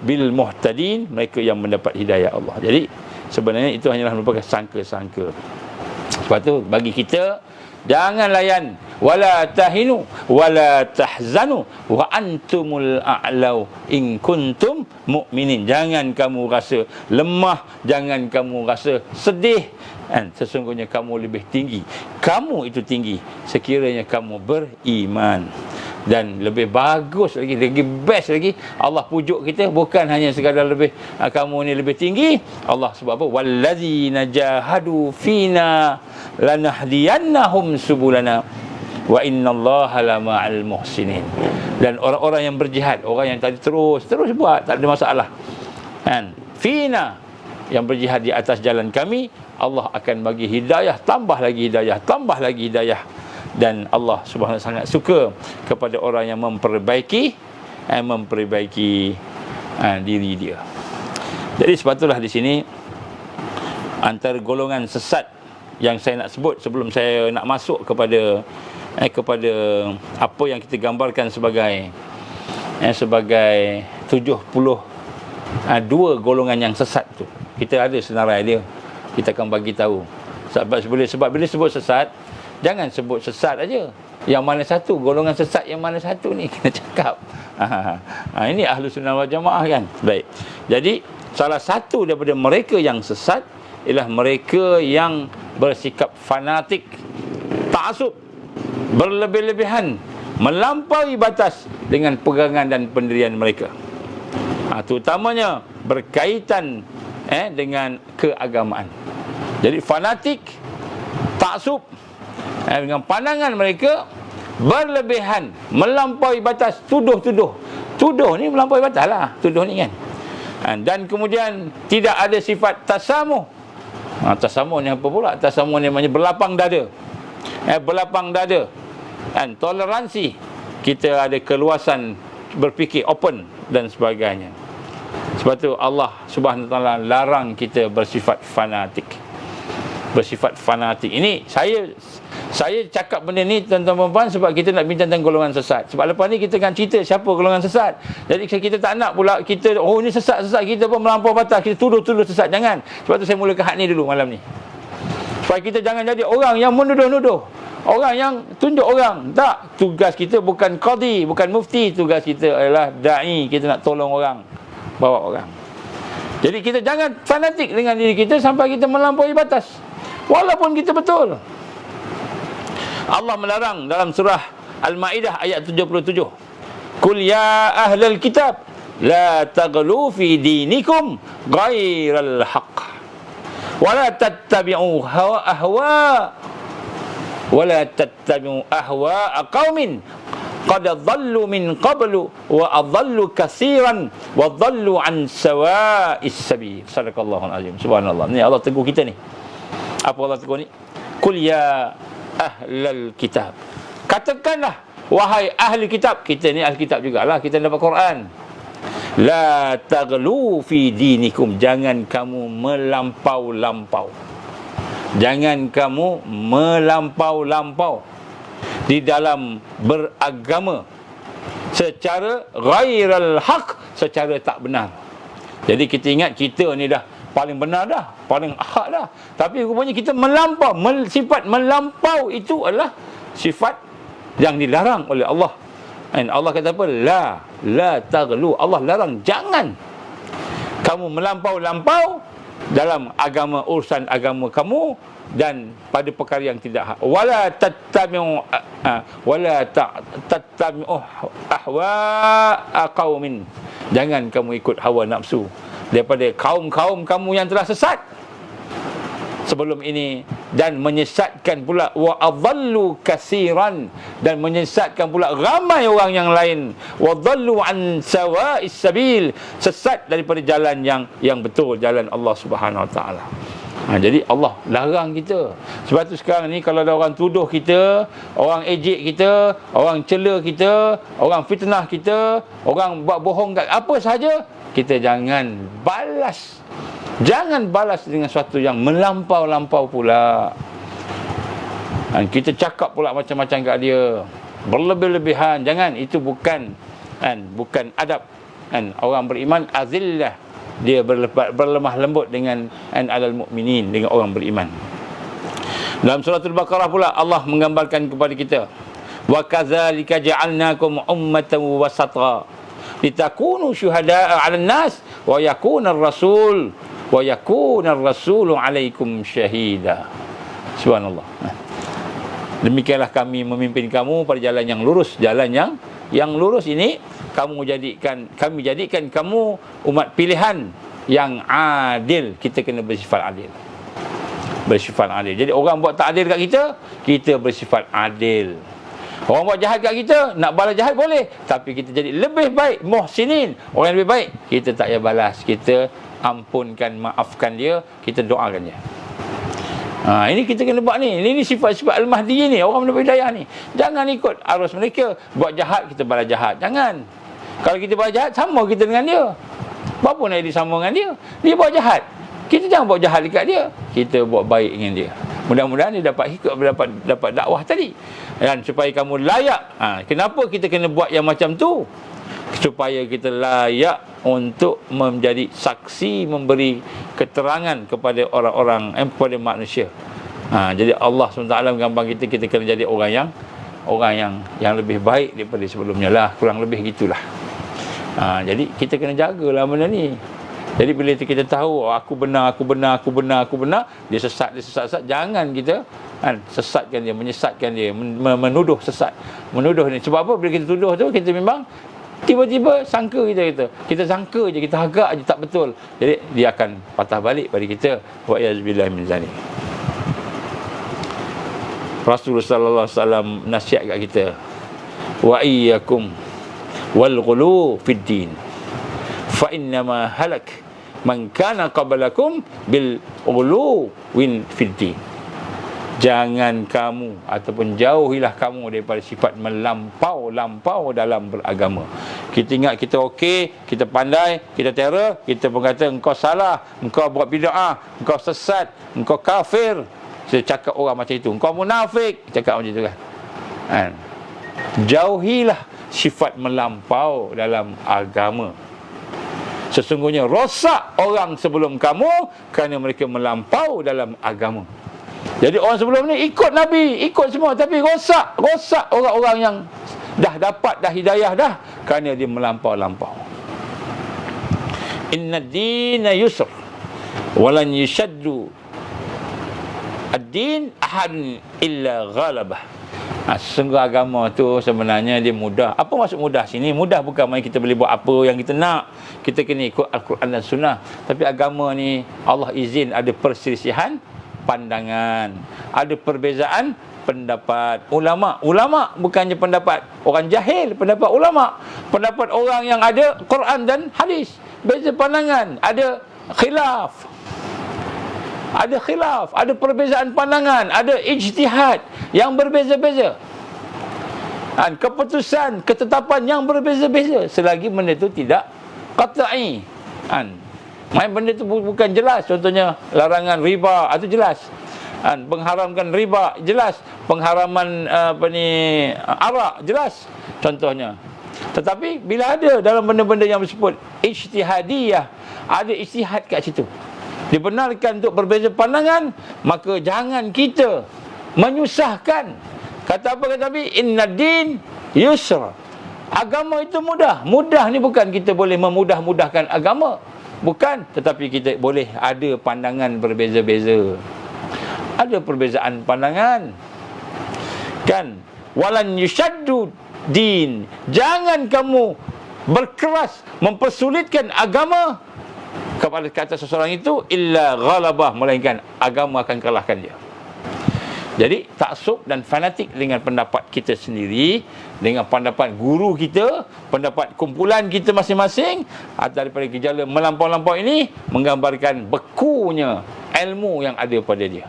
bil muhtadin, mereka yang mendapat hidayah Allah. Jadi sebenarnya itu hanyalah merupakan sangka-sangka. Sebab tu bagi kita, jangan layan, wala tahinu wala tahzanu wa antumul a'lau in kuntum mu'minin. Jangan kamu rasa lemah, jangan kamu rasa sedih, sesungguhnya kamu lebih tinggi. Kamu itu tinggi sekiranya kamu beriman. Dan lebih bagus lagi, best lagi, Allah pujuk kita bukan hanya sekadar lebih kamu ni lebih tinggi. Allah sebab apa? Wallazina jahadu fina lanahdiyannahum subulana wa innallaha lama'al muhsinin. Dan orang-orang yang berjihad, orang yang tadi terus buat, tak ada masalah kan, fina, yang berjihad di atas jalan kami, Allah akan bagi hidayah, tambah lagi hidayah. Dan Allah Subhanahu wa sangat suka kepada orang yang memperbaiki diri dia. Jadi sebab itulah di sini antara golongan sesat yang saya nak sebut sebelum saya nak masuk kepada apa yang kita gambarkan sebagai 72 golongan yang sesat tu. Kita ada senarai dia, kita akan bagi tahu. Sebab bila sebut sesat, Jangan sebut sesat aja. Yang mana satu, golongan sesat yang mana satu ni kena cakap. Ini ahlu sunnah wal jamaah kan. Baik. Jadi salah satu daripada mereka yang sesat ialah mereka yang bersikap fanatik, ta'assub, berlebih-lebihan, melampaui batas dengan pegangan dan pendirian mereka. Terutamanya berkaitan dengan keagamaan. Jadi fanatik, ta'assub, dengan pandangan mereka berlebihan, melampaui batas, tuduh ni melampaui batas lah, tuduh ni kan. Dan kemudian tidak ada sifat tasamuh. Tasamuh ni apa pula? Tasamuh ni namanya berlapang dada. Berlapang dada. Dan toleransi, kita ada keluasan berfikir, open dan sebagainya. Sebab tu Allah Subhanahu Wa Taala larang kita bersifat fanatik. Bersifat fanatik. Ini saya cakap benda ni tuan-tuan dan puan sebab kita nak bincang tentang golongan sesat. Sebab lepas ni kita akan cerita siapa golongan sesat. Jadi kita tak nak pula kita, oh ni sesat, kita pun melampau batas, kita tuduh sesat. Jangan. Sebab tu saya mulakan had ni dulu malam ni. Supaya kita jangan jadi orang yang menuduh-nuduh, orang yang tunjuk orang. Tak, tugas kita bukan qadi, bukan mufti. Tugas kita adalah da'i. Kita nak tolong orang, bawa orang. Jadi kita jangan fanatik dengan diri kita sampai kita melampaui batas, walaupun kita betul. Allah melarang dalam surah Al-Ma'idah ayat 77. Qul ya ahlal kitab la taghlu fi dinikum ghairal haqq wa la tattabi'u ahwa'a qaumin qad dhallu min qablu wa adhallu katsiran wa dhallu an sawa'is sabil. Sadaqallahul azim. Subhanallah. Ni Allah tegur kita ni. Apa Allah tegur ni? Qul ya ahlal kitab. Katakanlah wahai ahli kitab. Kita ni ahli kitab jugalah, kita dapat Quran. La taghlu fi dinikum, jangan kamu melampau-lampau. Jangan kamu melampau-lampau di dalam beragama secara ghairal haq, secara tak benar. Jadi kita ingat kita ni dah paling benar dah, paling hak dah. Tapi rupanya kita melampau. Sifat melampau itu adalah sifat yang dilarang oleh Allah. Dan Allah kata apa? La taghlu. Allah larang, jangan kamu melampau-lampau dalam agama, urusan agama kamu, dan pada perkara yang tidak hak. Wala tattabi'u ahwa'a qaumin. Jangan kamu ikut hawa nafsu daripada kaum-kaum kamu yang telah sesat sebelum ini, dan menyesatkan pula wa adhallu katsiran, dan menyesatkan pula ramai orang yang lain, wa dhallu an sawa'is sabil, sesat daripada jalan yang betul, jalan Allah Subhanahu Wa Taala. Jadi Allah larang kita. Sebab tu sekarang ni kalau ada orang tuduh kita, orang ejek kita, orang cela kita, orang fitnah kita, orang buat bohong kat apa sahaja, kita jangan balas. Jangan balas dengan sesuatu yang melampau-lampau pula. Kita cakap pula macam-macam kat dia, berlebih-lebihan. Jangan, itu bukan adab. Orang beriman azillah, dia berlemah lembut dengan alal mukminin, dengan orang beriman. Dalam surah Al-Baqarah pula Allah menggambarkan kepada kita, wa kadzalika ja'alnakum ummatan wasata litakunu syuhada'a 'alan nas wa yakuna ar-rasulu 'alaikum syahida. Subhanallah. Demikianlah kami memimpin kamu pada jalan yang lurus. Jalan yang lurus ini kami jadikan kamu umat pilihan yang adil. Kita kena bersifat adil. Bersifat adil. Jadi orang buat tak adil kat kita, kita bersifat adil. Orang buat jahat kat kita, nak balas jahat boleh, tapi kita jadi lebih baik, muhsinin, orang yang lebih baik, kita tak payah balas, kita ampunkan, maafkan dia, kita doakan dia. Ini kita kena buat ni. Ini sifat-sifat Al-Mahdi ni, orang mendapat hidayah ni. Jangan ikut arus mereka. Buat jahat, kita balas jahat. Jangan. Kalau kita balas jahat, sama kita dengan dia. Apa nak disama dengan dia? Dia buat jahat, kita jangan buat jahat dekat dia, kita buat baik dengan dia. Mudah-mudahan dia dapat dapat dakwah tadi. Dan supaya kamu layak. Kenapa kita kena buat yang macam tu? Supaya kita layak untuk menjadi saksi, memberi keterangan kepada orang-orang, kepada manusia Jadi Allah SWT menggambar kita kena jadi orang yang lebih baik daripada sebelumnya lah, kurang lebih gitulah. Jadi kita kena jagalah benda ni. Jadi bila kita tahu aku benar, dia sesat, jangan kita sesatkan dia, menyesatkan dia, menuduh sesat, menuduh ni. Sebab apa? Bila kita tuduh tu, kita memang tiba-tiba sangka kita sangka je, kita agak je tak betul. Jadi dia akan patah balik pada kita. Wa iyazbillah min zalik. Rasulullah sallallahu alaihi wasallam nasihat kat kita, wa iyyakum wal ghulu fid din fa innama halak man kana qablakum bil ghulu win fid din. Jangan kamu ataupun jauhilah kamu daripada sifat melampau dalam beragama. Kita ingat kita okey, kita pandai, kita terror, kita berkata engkau salah, engkau buat bid'ah, engkau sesat, engkau kafir. Saya cakap orang macam itu, engkau munafik, cakap macam itu kan. Jauhilah sifat melampau dalam agama. Sesungguhnya rosak orang sebelum kamu kerana mereka melampau dalam agama. Jadi orang sebelum ni ikut Nabi, ikut semua, tapi rosak orang-orang yang dah dapat dah hidayah dah kerana dia melampau-lampau. Inna ad-dina yusr walan yushaddu ad-din ahad illa ghalabah. Sesungguh agama tu sebenarnya dia mudah. Apa maksud mudah sini? Mudah bukan main kita boleh buat apa yang kita nak. Kita kena ikut Al-Quran dan Sunnah. Tapi agama ni Allah izin ada perselisihan pandangan, ada perbezaan pendapat ulama. Ulama bukannya pendapat orang jahil, pendapat ulama, pendapat orang yang ada Quran dan hadis. Beza pandangan, ada khilaf, ada perbezaan pandangan, ada ijtihad yang berbeza-beza, keputusan, ketetapan yang berbeza-beza, selagi benda itu tidak qat'i. Main benda itu bukan jelas. Contohnya larangan riba, itu jelas. Pengharamkan riba jelas, pengharaman arak jelas contohnya. Tetapi bila ada dalam benda-benda yang disebut ijtihadiyah, ada ijtihad kat situ, dibenarkan untuk berbeza pandangan, maka jangan kita menyusahkan. Kata apa kata Nabi? Inna din yusra. Agama itu mudah. Mudah ni bukan kita boleh memudah-mudahkan agama, bukan, tetapi kita boleh ada pandangan berbeza-beza. Ada perbezaan pandangan. Kan? Walan yushaddu din. Jangan kamu berkeras mempersulitkan agama kepada kata seseorang itu illa ghalabah, melainkan agama akan kalahkan dia. Jadi taksub dan fanatik dengan pendapat kita sendiri, dengan pendapat guru kita, pendapat kumpulan kita masing-masing, daripada gejala melampau-lampau ini menggambarkan bekunya ilmu yang ada pada dia.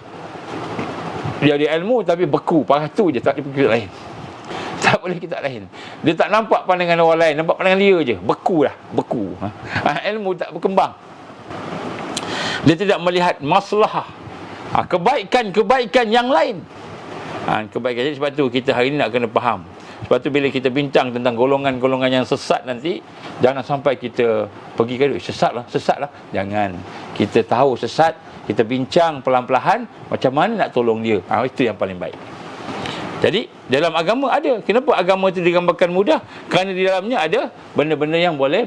Dia ada ilmu tapi beku, paratu je, tak ada kita lain. Tak boleh kita lain. Dia tak nampak pandangan orang lain, nampak pandangan dia je, beku lah, beku. Ilmu tak berkembang. Dia tidak melihat maslahah, kebaikan-kebaikan yang lain. Kebaikan. Jadi sebab tu kita hari ni nak kena faham. Sebab tu bila kita bincang tentang golongan-golongan yang sesat nanti, jangan sampai kita pergi ke sesat lah. Jangan. Kita tahu sesat, kita bincang pelan-pelan macam mana nak tolong dia. Itu yang paling baik. Jadi dalam agama ada. Kenapa agama itu digambarkan mudah? Kerana di dalamnya ada benda-benda yang boleh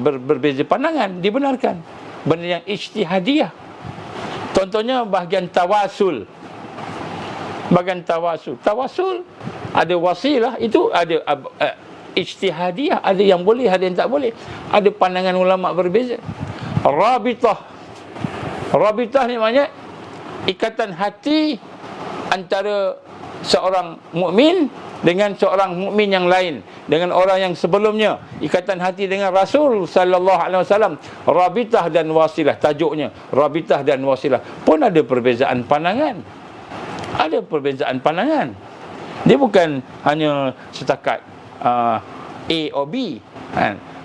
berbeza pandangan, dibenarkan. Benda yang ijtihadiyah. Contohnya bahagian tawasul. Tawasul ada wasilah, itu ada ijtihadiyah, ada yang boleh, ada yang tak boleh. Ada pandangan ulama berbeza. Rabitah ni maknanya ikatan hati antara seorang mukmin dengan seorang mukmin yang lain, dengan orang yang sebelumnya. Ikatan hati dengan Rasul sallallahu alaihi wasallam. Rabitah dan wasilah tajuknya. Rabitah dan wasilah pun ada perbezaan pandangan. Ada perbezaan pandangan. Dia bukan hanya setakat A or B.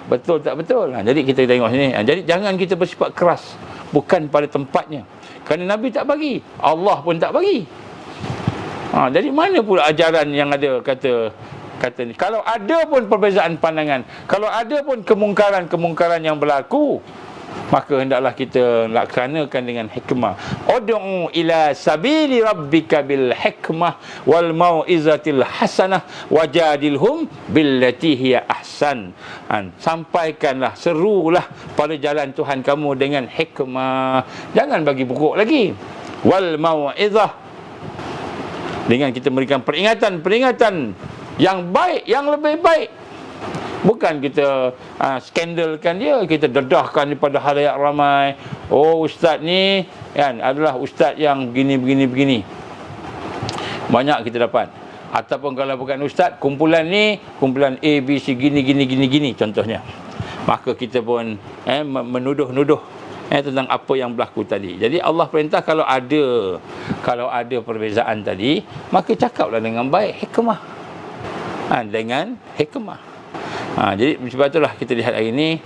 Betul tak betul? Jadi kita tengok sini. Jadi jangan kita bersifat keras, bukan pada tempatnya. Kerana Nabi tak bagi, Allah pun tak bagi. Jadi mana pula ajaran yang ada kata ni? Kalau ada pun perbezaan pandangan, kalau ada pun kemungkaran yang berlaku, maka hendaklah kita laksanakan dengan hikmah. Ud'u ila sabili rabbika bil hikmah wal mau'izatil hasanah wajadilhum billati hiya ahsan. Sampaikanlah, serulah pada jalan Tuhan kamu dengan hikmah. Jangan bagi pokok lagi. Wal mau'izah, dengan kita memberikan peringatan yang baik, yang lebih baik. Bukan kita skandalkan dia, kita dedahkan daripada halayak ramai. Oh, ustaz ni kan adalah ustaz yang begini. Banyak kita dapat. Ataupun kalau bukan ustaz, kumpulan ni, kumpulan A, B, C, gini contohnya. Maka kita pun menuduh-nuduh tentang apa yang berlaku tadi. Jadi Allah perintah kalau ada perbezaan tadi, maka cakaplah dengan baik, hikmah. Dengan hikmah. Jadi sebab itulah kita lihat hari ini,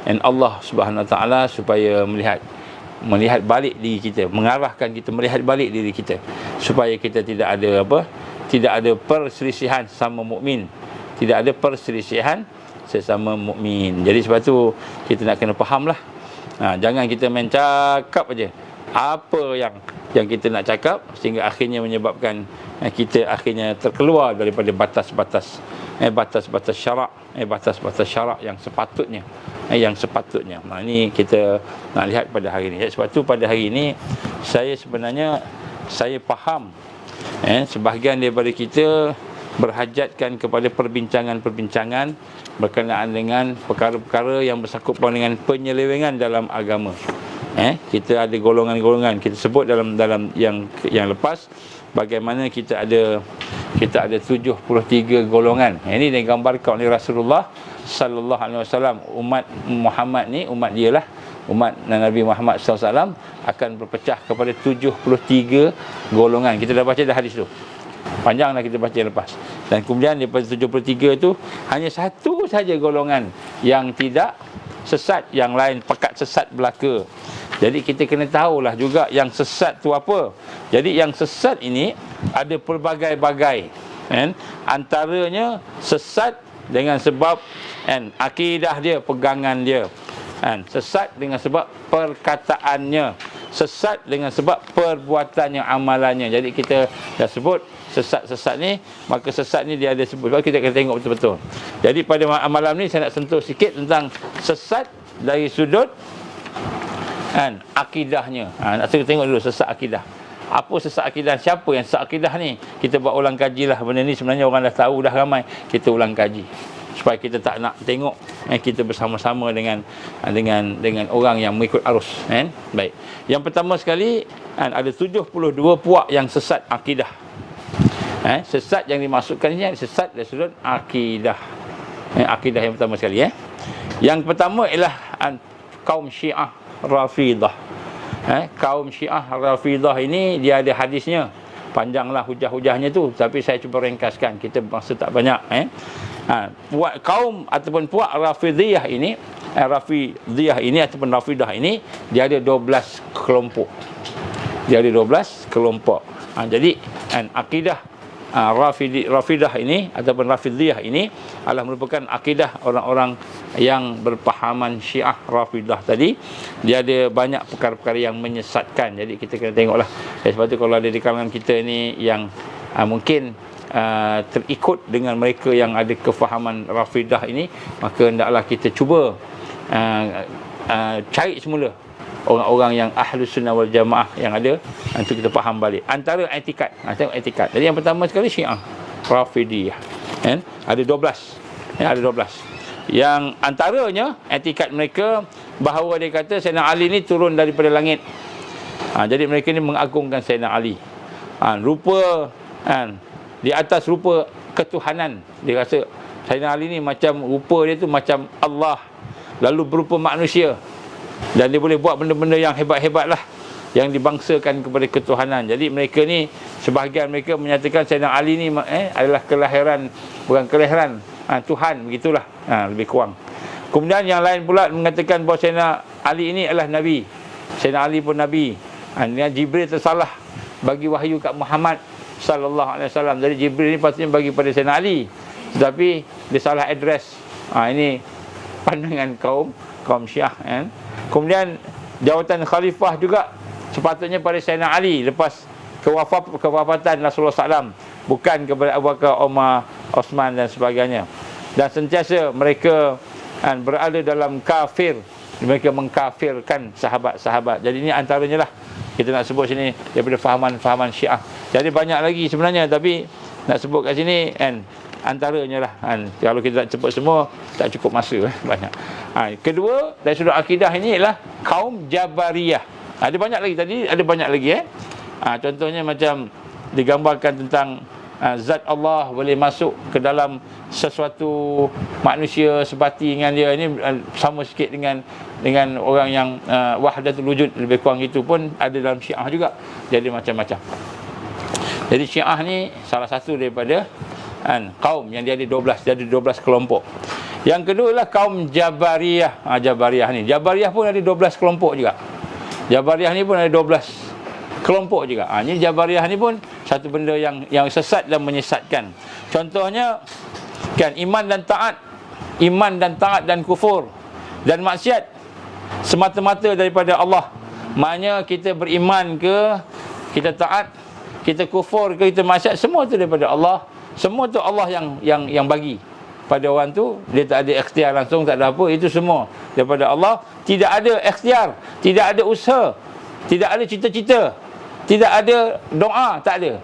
dan Allah Subhanahu Wa Taala supaya melihat balik diri kita, mengarahkan kita melihat balik diri kita, supaya kita tidak ada perselisihan sesama mukmin, tidak ada perselisihan sesama mukmin. Jadi sebab tu kita nak kena fahamlah. Jangan kita main cakap aja apa yang kita nak cakap, sehingga akhirnya menyebabkan kita akhirnya terkeluar daripada batas-batas syarak, batas-batas syarak yang sepatutnya. Ini kita nak lihat pada hari ini. Sebab tu pada hari ini saya faham sebahagian daripada kita berhajatkan kepada perbincangan berkenaan dengan perkara-perkara yang bersangkutan dengan penyelewengan dalam agama. Kita ada golongan-golongan, kita sebut dalam yang lepas, bagaimana kita ada 73 golongan. Ini digambarkan oleh Rasulullah sallallahu alaihi wasallam. Umat Muhammad ni, umat dialah, umat Nabi Muhammad sallallahu alaihi wasallam akan berpecah kepada 73 golongan. Kita dah baca dah hadis tu. Panjanglah kita baca lepas. Dan kemudian daripada 73 tu hanya satu saja golongan yang tidak sesat, yang lain pekat sesat belaka. Jadi kita kena tahulah juga yang sesat tu apa. Jadi yang sesat ini ada pelbagai-bagai, antaranya sesat dengan sebab akidah dia, pegangan dia, sesat dengan sebab perkataannya, sesat dengan sebab perbuatannya, amalannya. Jadi kita dah sebut sesat-sesat ni, maka sesat ni dia ada sebut. Sebab kita kena tengok betul-betul. Jadi pada malam ni saya nak sentuh sikit tentang sesat dari sudut akidahnya. Nak tengok dulu sesat akidah. Apa sesat akidah? Siapa yang sesat akidah ni? Kita buat ulang kajilah benda ni. Sebenarnya orang dah tahu dah ramai. Kita ulang kaji supaya kita tak nak tengok kita bersama-sama dengan orang yang mengikut arus. Baik. Yang pertama sekali, ada 72 puak yang sesat akidah. Sesat yang dimaksudkan ini sesat dari sudut akidah. Akidah yang pertama sekali. Yang pertama ialah kaum Syiah Rafidah. Kaum Syiah Rafidah ini dia ada hadisnya. Panjanglah hujah-hujahnya tu, tapi saya cuba ringkaskan. Kita masa tak banyak. Puak kaum ataupun puak Rafidiyah ini, ataupun Rafidah ini, dia ada 12 kelompok. Jadi akidah Rafidah ini ataupun Rafidiyah ini adalah merupakan akidah orang-orang yang berpahaman Syiah Rafidah tadi. Dia ada banyak perkara-perkara yang menyesatkan. Jadi kita kena tengoklah. Sebab tu kalau ada di kalangan kita ni yang mungkin terikut dengan mereka yang ada kefahaman Rafidah ini, maka hendaklah kita cuba cari semula orang-orang yang Ahlus Sunnah wal Jamaah yang ada, untuk kita faham balik antara etikat. Tengok etikat. Jadi yang pertama sekali Syiah Rafidiyah, ada 12. Ada 12. Yang antaranya etikat mereka bahawa dia kata Sayyidina Ali ni turun daripada langit. Jadi mereka ni mengagungkan Sayyidina Ali. Rupa di atas rupa ketuhanan. Dia rasa Sayyidina Ali ni macam rupa dia tu macam Allah, lalu berupa manusia. Dan dia boleh buat benda-benda yang hebat-hebat lah, yang dibangsakan kepada ketuhanan. Jadi mereka ni, sebahagian mereka menyatakan Sayyidina Ali ni adalah kelahiran, bukan kelahiran Tuhan, begitulah, lebih kurang. Kemudian yang lain pula mengatakan bahawa Sayyidina Ali ini adalah Nabi. Sayyidina Ali pun Nabi. Jibril tersalah bagi wahyu kat Muhammad sallallahu alaihi wasallam. Jadi Jibril ni patutnya bagi pada Sayyidina Ali, tetapi dia salah address. Ini pandangan kaum Syiah. Kemudian jawatan khalifah juga sepatutnya pada Sayyidina Ali lepas kewafatan Rasulullah SAW, bukan kepada Abu Bakar, Umar, Osman dan sebagainya. Dan sentiasa mereka berada dalam kafir, mereka mengkafirkan sahabat-sahabat. Jadi ini antaranya lah kita nak sebut sini daripada fahaman Syiah. Jadi banyak lagi sebenarnya, tapi nak sebut kat sini antaranya lah kalau kita nak sebut semua tak cukup masa banyak. Kedua dari sudut akidah ini ialah kaum Jabariyah. Ada banyak lagi tadi, ada banyak lagi contohnya macam digambarkan tentang zat Allah boleh masuk ke dalam sesuatu manusia sebati dengan dia. Ini sama sikit dengan orang yang wahdatul wujud, lebih kurang itu pun ada dalam Syiah juga. Jadi macam-macam. Jadi Syiah ni salah satu daripada kaum yang dia ada 12, jadi 12 kelompok. Yang kedua adalah kaum Jabariyah. Jabariyah ni, Jabariyah pun ada 12 kelompok juga. Jabariyah ni pun ada 12 kelompok juga. Ini Jabariyah ni pun satu benda yang sesat dan menyesatkan. Contohnya kan iman dan taat dan kufur dan maksiat semata-mata daripada Allah. Maknanya kita beriman ke, kita taat, kita kufur ke, kita maksiat, semua tu daripada Allah. Semua tu Allah yang bagi pada orang tu. Dia tak ada ikhtiar langsung, tak ada apa. Itu semua daripada Allah. Tidak ada ikhtiar, tidak ada usaha, tidak ada cita-cita, tidak ada doa, tak ada.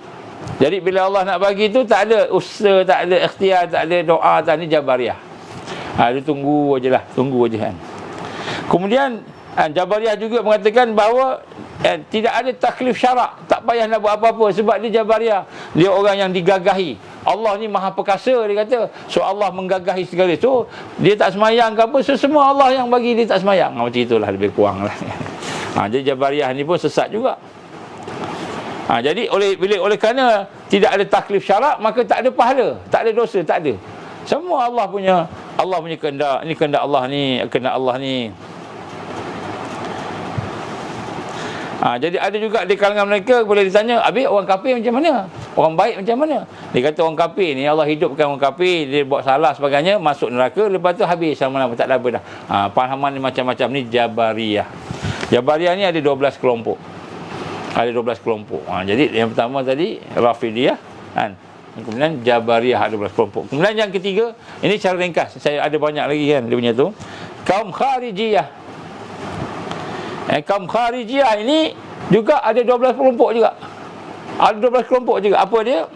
Jadi bila Allah nak bagi tu, tak ada usaha, tak ada ikhtiar, tak ada doa, tak ada. Jabariyah. Dia tunggu je lah, tunggu je kan. Kemudian Jabariyah juga mengatakan bahawa tidak ada taklif syarak, tak payah nak buat apa-apa, sebab dia Jabariyah. Dia orang yang digagahi. Allah ni maha perkasa, dia kata. So Allah menggagahi segala. So dia tak semayang ke apa, so semua Allah yang bagi, dia tak semayang. Macam itulah lebih kurang lah. Jadi Jabariyah ni pun sesat juga. Jadi oleh kerana tidak ada taklif syarak, maka tak ada pahala, tak ada dosa, tak ada. Semua Allah punya kehendak. Ini kehendak Allah ni, kehendak Allah ni. Jadi ada juga di kalangan mereka boleh ditanya, habis orang kafir macam mana? Orang baik macam mana? Dia kata orang kafir ni Allah hidupkan orang kafir, dia buat salah sebagainya, masuk neraka, lepas tu habis sama-sama, tak ada apa dah. Pahaman ni macam-macam ni Jabariyah. Jabariyah ni ada 12 kelompok. Ada 12 kelompok. Jadi yang pertama tadi Rafidiyah kan. Kemudian Jabariyah ada 12 kelompok. Kemudian yang ketiga, ini cara ringkas. Saya ada banyak lagi kan dia punya tu. Kaum Kharijiyah. Kaum Kharijiyah ini juga ada 12 kelompok juga. Ada 12 kelompok juga. Apa dia?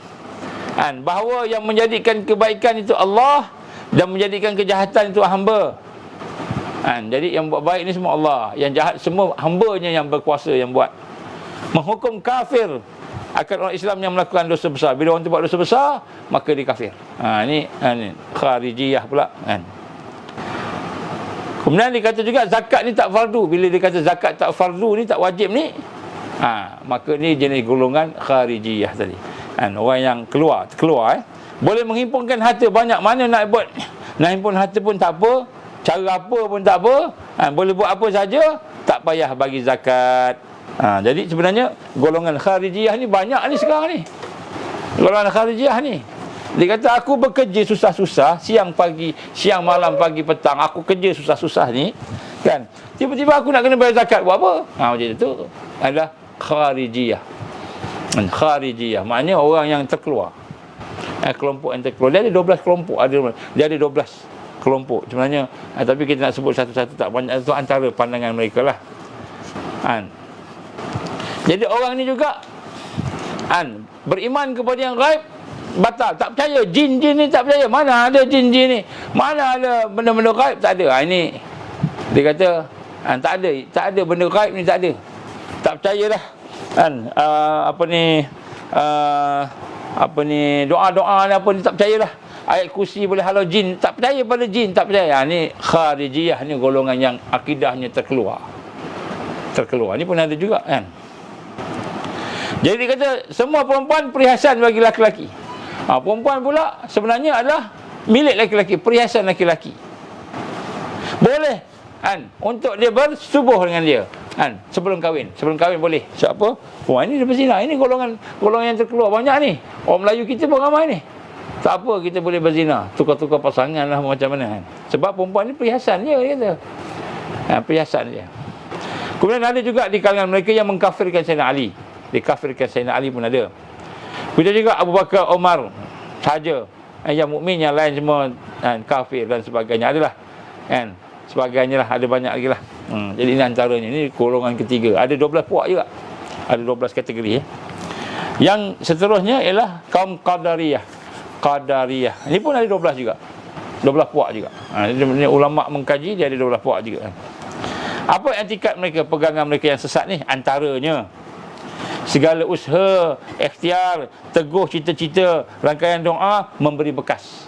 Bahawa yang menjadikan kebaikan itu Allah dan menjadikan kejahatan itu hamba. Jadi yang buat baik ni semua Allah, yang jahat semua hambanya yang berkuasa yang buat. Menghukum kafir akan orang Islam yang melakukan dosa besar. Bila orang tu buat dosa besar, maka dia kafir. Ini Kharijiyah pula kan. Kemudian dia kata juga zakat ni tak fardu. Bila dia kata zakat tak fardu ni, tak wajib ni, maka ni jenis golongan Kharijiyah tadi. Orang yang keluar boleh menghimpunkan harta banyak, mana nak buat, nak himpun harta pun tak apa, cara apa pun tak apa, boleh buat apa saja, tak payah bagi zakat. Jadi sebenarnya golongan Kharijiyah ni banyak ni sekarang ni. Golongan Kharijiyah ni, dia kata aku bekerja susah-susah, siang malam pagi petang, aku kerja susah-susah ni kan, tiba-tiba aku nak kena bayar zakat, buat apa? Macam itu adalah Kharijiyah. Kharijiyah maknanya orang yang terkeluar. Kelompok yang terkeluar. Dia ada 12 kelompok. Dia ada 12 kelompok sebenarnya. Tapi kita nak sebut satu-satu tak banyak. Itu antara pandangan mereka lah. Jadi orang ni juga beriman kepada yang gaib, batal, tak percaya. Jin ni tak percaya. Mana ada jin ni? Mana ada benda-benda gaib? Tak ada. Ini dia kata tak ada benda gaib ni, tak ada. Tak percaya dah. Doa-doa ni apa ni, tak percaya dah. Ayat kursi boleh halau jin, tak percaya pada jin, tak percaya. Ni Kharijiyah ni golongan yang akidahnya terkeluar. Ni pun ada juga kan. Jadi dia kata semua perempuan perhiasan bagi laki-laki. Perempuan pula sebenarnya adalah milik laki-laki, perhiasan laki-laki. Boleh untuk dia bersubuh dengan dia sebelum kahwin boleh. Siapa? Ini dia berzina. Ini golongan yang terkeluar banyak ni. Orang Melayu kita pun ramai ni. Tak apa, kita boleh berzina, tukar-tukar pasangan lah macam mana kan. Sebab perempuan ni perhiasan dia kata. Perhiasan dia. Kemudian ada juga di kalangan mereka yang mengkafirkan Sayyidina Ali. Dikafirkan Sayyidina Ali pun ada. Begitu juga Abu Bakar, Umar saja. Yang mukmin, yang lain semua kafir dan sebagainya. Adalah kan, sebagainya lah, ada banyak lagi lah. Jadi ini antaranya, ini golongan ketiga. Ada 12 puak juga, ada 12 kategori. Yang seterusnya ialah kaum Qadariyah. Qadariyah ini pun ada 12 juga, 12 puak juga. Ini ulama mengkaji, dia ada 12 puak juga. Apa etikat mereka, pegangan mereka yang sesat ni? Antaranya segala usaha, ikhtiar, teguh cita-cita, rangkaian doa memberi bekas.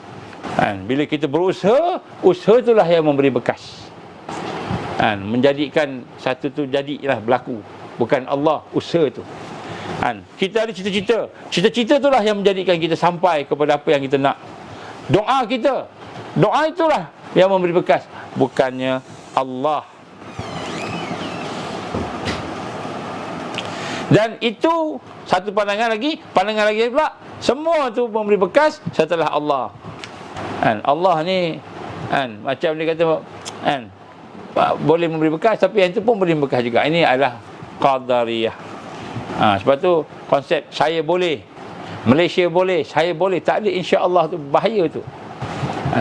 Bila kita berusaha, usaha itulah yang memberi bekas. Menjadikan satu tu jadilah berlaku. Bukan Allah, usaha tu. Kita ada cita-cita. Cita-cita itulah yang menjadikan kita sampai kepada apa yang kita nak. Doa kita, doa itulah yang memberi bekas, bukannya Allah. Dan itu satu pandangan lagi pula, semua tu memberi bekas setelah Allah. Allah ni macam dia kata boleh memberi bekas, tapi yang itu pun beri bekas juga. Ini adalah Qadariyah. Sebab tu konsep saya boleh, Malaysia boleh, saya boleh, tak ada insya-Allah tu bahaya tu.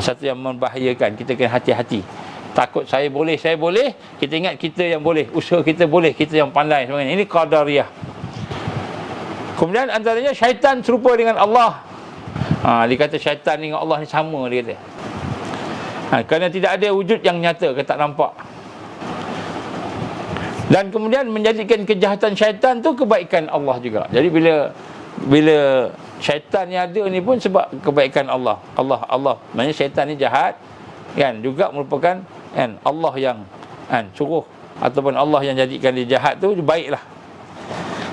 Satu yang membahayakan, kita kena hati-hati. Takut saya boleh, kita ingat kita yang boleh, usaha kita boleh, kita yang pandai sebagainya. Ini Qadariyah. Kemudian antaranya syaitan serupa dengan Allah. Dia kata syaitan dengan Allah ni sama, dia kata. Kerana tidak ada wujud yang nyata, kita tak nampak. Dan kemudian menjadikan kejahatan syaitan tu kebaikan Allah juga. Jadi bila syaitan yang ada ni pun sebab kebaikan Allah. Allah. Maksudnya syaitan ni jahat kan, juga merupakan Allah yang suruh, ataupun Allah yang jadikan dia jahat tu baiklah.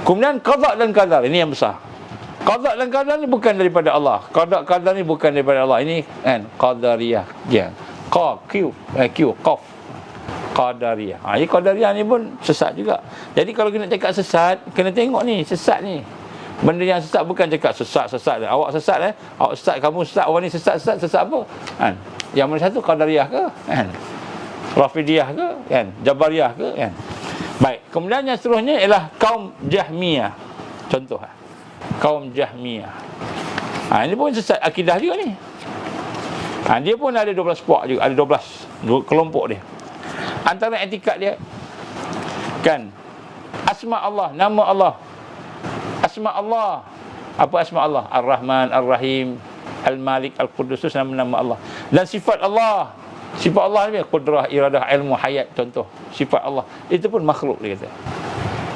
Kemudian qada dan qadar, ini yang besar. Qada dan qadar ni bukan daripada Allah. Qada qadar ni bukan daripada Allah. Ini Qadariyah dia. Qaf Qadariyah. Ini Qadariyah ni pun sesat juga. Jadi kalau kena cakap sesat, kena tengok ni sesat ni. Benda yang sesat bukan cakap sesat. Awak sesat awak sesat, kamu sesat, orang ni sesat apa? Yang mana satu, Qadariyah ke? Rafidiyah ke? Jabariyah ke? Baik, kemudian yang seterusnya ialah kaum Jahmiyah. Contoh kaum Jahmiyah. Ini pun sesat akidah juga ni. Dia pun ada 12 puak juga, ada 12 kelompok dia. Antara etikat dia kan, asma Allah, nama Allah. Asma Allah. Apa asma Allah? Ar-Rahman, Ar-Rahim, Al-Malik, Al-Qudus, nama-nama Allah. Dan sifat Allah. Sifat Allah ni qudrah, iradah, ilmu, hayat, contoh. Sifat Allah itu pun makhluk, dia kata.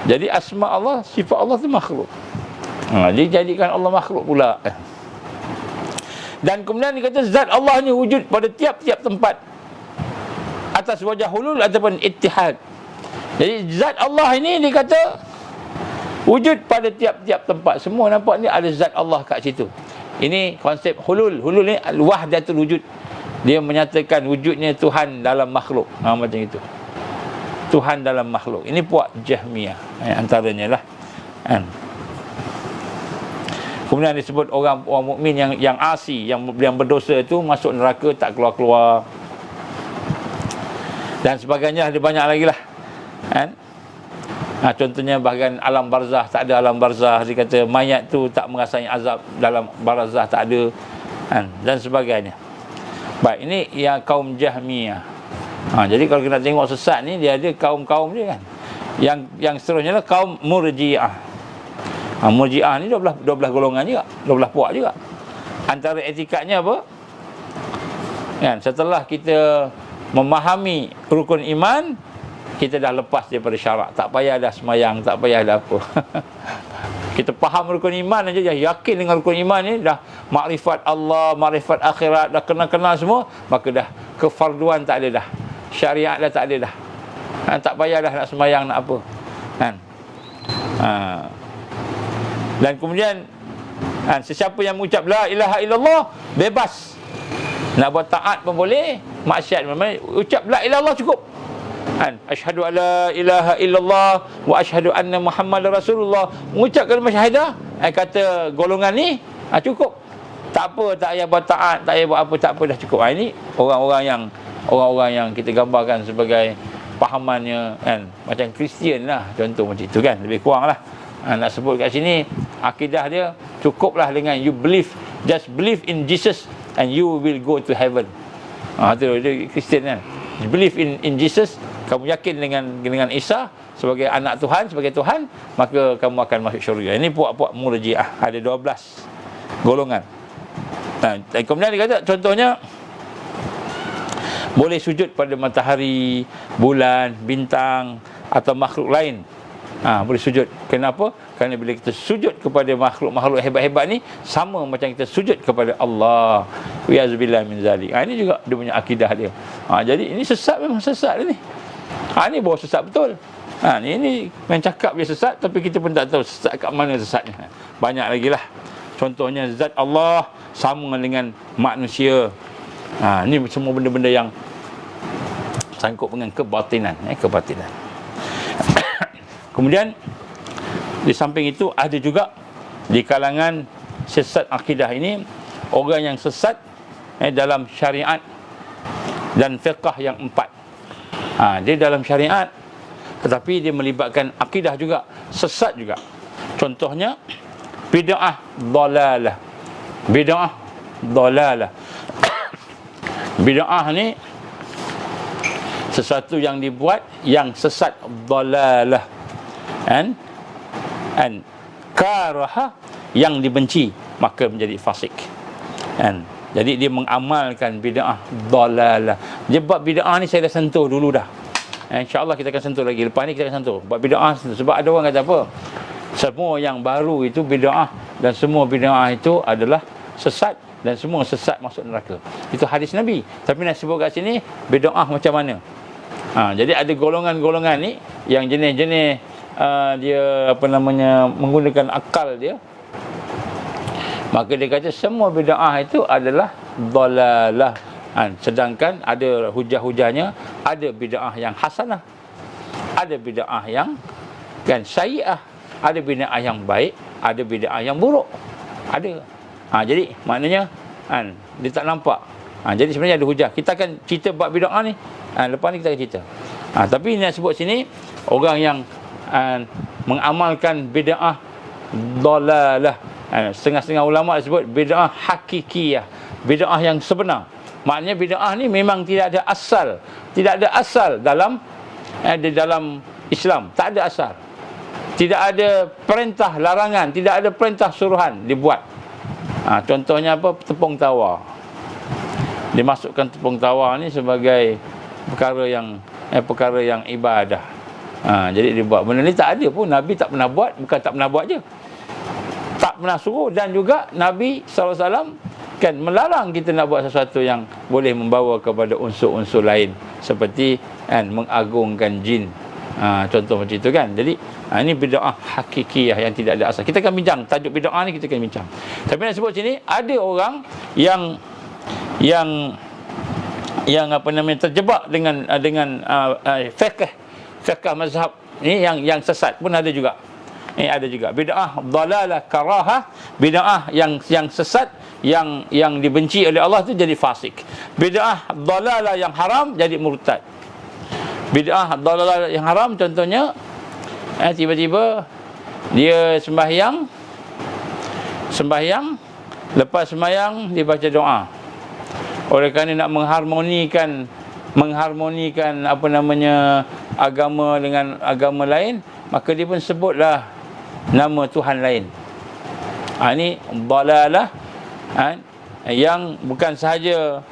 Jadi asma Allah, sifat Allah tu makhluk. Dia jadikan Allah makhluk pula. Dan kemudian dia kata zat Allah ni wujud pada tiap-tiap tempat atas wajah hulul ataupun ittihad. Jadi zat Allah ini dia kata wujud pada tiap-tiap tempat. Semua nampak ni ada zat Allah kat situ. Ini konsep hulul. Hulul ni wahdatul wujud. Dia menyatakan wujudnya Tuhan dalam makhluk. Macam itu. Tuhan dalam makhluk. Ini puak Jahmiyah. Antaranya lah. Kemudian disebut orang mukmin yang asi, yang berdosa itu masuk neraka tak keluar-keluar. Dan sebagainya, ada banyak lagi lah. Contohnya bahagian alam barzah, tak ada alam barzah. Dia kata mayat tu tak merasai azab dalam barzah, tak ada. Dan sebagainya. Baik, ini yang kaum Jahmiyah. Jadi kalau kita tengok sesat ni, dia ada kaum-kaum dia kan. Yang seterusnya lah kaum Murji'ah. Murji'ah ni 12 golongan juga, 12 puak juga. Antara etikatnya apa? Setelah kita memahami rukun iman, kita dah lepas daripada syarak. Tak payah dah semayang, tak payah dah apa. Kita faham rukun iman aja, dah yakin dengan rukun iman ni, dah makrifat Allah, makrifat akhirat, dah kenal-kenal semua, maka dah kefarduan tak ada dah. Syariat dah tak ada dah. Tak payah dah nak semayang, nak apa. Dan kemudian sesiapa yang mengucap la ilaha illallah bebas. Nak buat taat pun boleh, maksiat pun boleh. Ucap la ilaha illallah cukup. Asyhadu alla ilaha illallah wa asyhadu anna Muhammadar Rasulullah. Mengucap kalimah syahadah, kata golongan ni cukup. Tak apa, tak payah buat taat, tak payah buat apa, tak apa, dah cukup. Ini orang-orang yang kita gambarkan sebagai fahamannya kan, macam Kristian lah contoh macam itu kan, lebih kurang lah. Nak sebut kat sini akidah dia cukuplah dengan you believe, just believe in Jesus and you will go to heaven. Itu dia Kristian kan, you believe in Jesus, kamu yakin dengan Isa sebagai anak Tuhan, sebagai Tuhan, maka kamu akan masuk syurga. Ini puak-puak Murji'ah, ada 12 golongan. Dan kemudian dia kata contohnya boleh sujud pada matahari, bulan, bintang atau makhluk lain. Boleh sujud. Kenapa? Kerana bila kita sujud kepada makhluk-makhluk hebat-hebat ni, sama macam kita sujud kepada Allah. Wa'azubillah min zalik. Ini juga dia punya akidah dia. Jadi ini sesat, memang sesat ni. Ini bawa sesat betul. Ini yang cakap dia sesat, tapi kita pun tak tahu sesat kat mana sesatnya. Banyak lagi lah. Contohnya zat Allah sama dengan manusia. Ini semua benda-benda yang sangkut dengan kebatinan. Kebatinan. Kemudian di samping itu ada juga di kalangan sesat akidah ini orang yang sesat dalam syariat dan fiqh yang 4. Dia dalam syariat tetapi dia melibatkan akidah juga, sesat juga. Contohnya bid'ah dhalalah. Bid'ah dhalalah. Bid'ah ni sesuatu yang dibuat yang sesat, dhalalah. And karaha, yang dibenci, maka menjadi fasik. Jadi dia mengamalkan bid'ah dhalalah. Dia buat bid'ah ni saya dah sentuh dulu dah. InsyaAllah kita akan sentuh lagi. Lepas ni kita akan sentuh buat bid'ah. Sebab ada orang kata apa, semua yang baru itu bid'ah, dan semua bid'ah itu adalah sesat, dan semua sesat masuk neraka. Itu hadis Nabi. Tapi nak sebut kat sini bid'ah macam mana. Jadi ada golongan-golongan ni yang jenis-jenis dia menggunakan akal dia. Maka dia kata semua bid'ah itu adalah dhalalah. Sedangkan ada hujah-hujahnya, ada bid'ah yang hasanah, ada bid'ah yang sayyi'ah, ada bid'ah yang baik, ada bid'ah yang buruk. Ada. Jadi maknanya dia tak nampak. Jadi sebenarnya ada hujah. Kita akan cerita bab bid'ah ni. Lepas ni kita akan cerita. Tapi nak sebut sini orang yang mengamalkan bid'ah dhalalah. Setengah-setengah ulama sebut bid'ah hakikiyah, bid'ah yang sebenar. Maknanya bid'ah ni memang tidak ada asal. Tidak ada asal dalam Islam. Tak ada asal. Tidak ada perintah larangan, tidak ada perintah suruhan dibuat. Contohnya apa? Tepung tawar. Dimasukkan tepung tawar ni sebagai perkara yang ibadah. Jadi dia buat. Benda ni tak ada pun, Nabi tak pernah buat. Bukan tak pernah buat je, tak pernah suruh. Dan juga Nabi SAW kan melarang kita nak buat sesuatu yang boleh membawa kepada unsur-unsur lain, seperti mengagungkan jin. Contoh macam itu kan. Jadi ini bid'ah hakikiyah yang tidak ada asal. Kita akan bincang tajuk bid'ah ni, kita akan bincang. Tapi nak sebut sini ada orang yang terjebak dengan fiqh mazhab ni yang sesat pun ada juga. Ada juga bid'ah dhalalah karahah, bid'ah yang sesat, yang dibenci oleh Allah tu jadi fasik. Bid'ah dhalalah yang haram jadi murtad. Bid'ah dhalalah yang haram contohnya tiba-tiba dia sembahyang, lepas sembahyang dia baca doa. Oleh kerana nak mengharmonikan agama dengan agama lain, maka dia pun sebutlah nama Tuhan lain. Ini dhalalah yang bukan sahaja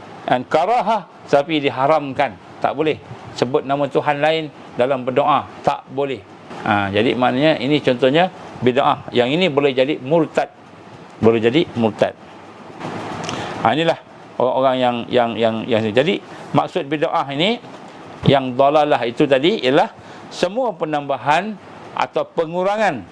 karahah, tapi diharamkan. Tak boleh sebut nama Tuhan lain dalam berdoa, tak boleh. Jadi maknanya ini contohnya bid'ah. Yang ini boleh jadi murtad. Boleh jadi murtad. Inilah orang-orang yang jadi maksud bid'ah ini yang dhalalah itu tadi ialah semua penambahan atau pengurangan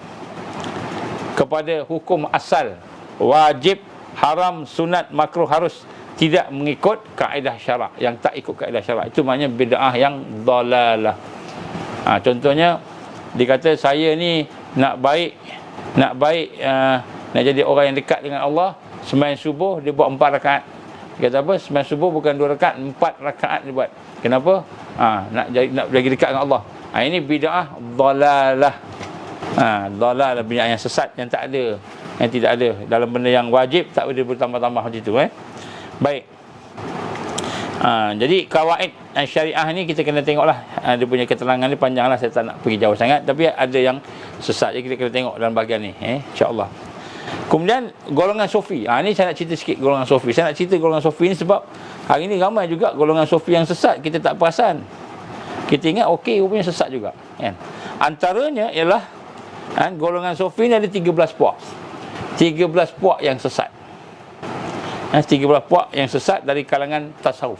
kepada hukum asal, wajib, haram, sunat, makruh, harus, tidak mengikut kaedah syarak, yang tak ikut kaedah syarak. Itu maknanya bid'ah yang dhalalah. Contohnya dikata saya ni nak jadi orang yang dekat dengan Allah, sembahyang subuh dia buat 4 rakaat. Dia kata apa? Sembahyang subuh bukan 2 rakaat, 4 rakaat dia buat. Kenapa? nak jadi dekat dengan Allah. Ini bid'ah dalalah. Dalalah bid'ah yang sesat, yang tak ada, yang tidak ada dalam benda yang wajib, tak boleh bertambah-tambah macam tu. Baik. Jadi kawaid syariah ni kita kena tengoklah. Dia punya keterangan ni panjanglah, saya tak nak pergi jauh sangat, tapi ada yang sesat je, kita kena tengok dalam bahagian ni, insya-Allah. Kemudian golongan sufi. Ni saya nak cerita sikit golongan sufi. Saya nak cerita golongan sufi ni sebab hari ni ramai juga golongan sufi yang sesat, kita tak perasan. Kita ingat okey, rupanya sesat juga, kan. Antaranya ialah golongan sufi ni ada 13 puak. 13 puak yang sesat. 13 puak yang sesat dari kalangan tasawuf.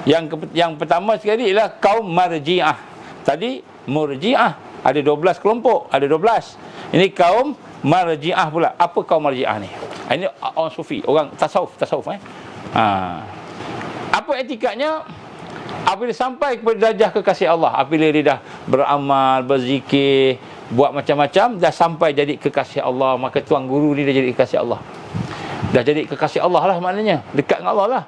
Yang pertama sekali ialah kaum marji'ah. Tadi murji'ah ada 12 kelompok, ada 12. Ini kaum marji'ah pula. Apa kaum marji'ah ni? Ini orang sufi, orang tasawuf. Apa etikatnya? Apabila sampai kepada darjah kekasih Allah, apabila dia dah beramal, berzikir, buat macam-macam, dah sampai jadi kekasih Allah, maka tuan guru ni dah jadi kekasih Allah. Dah jadi kekasih Allah lah maknanya, dekat dengan Allah lah.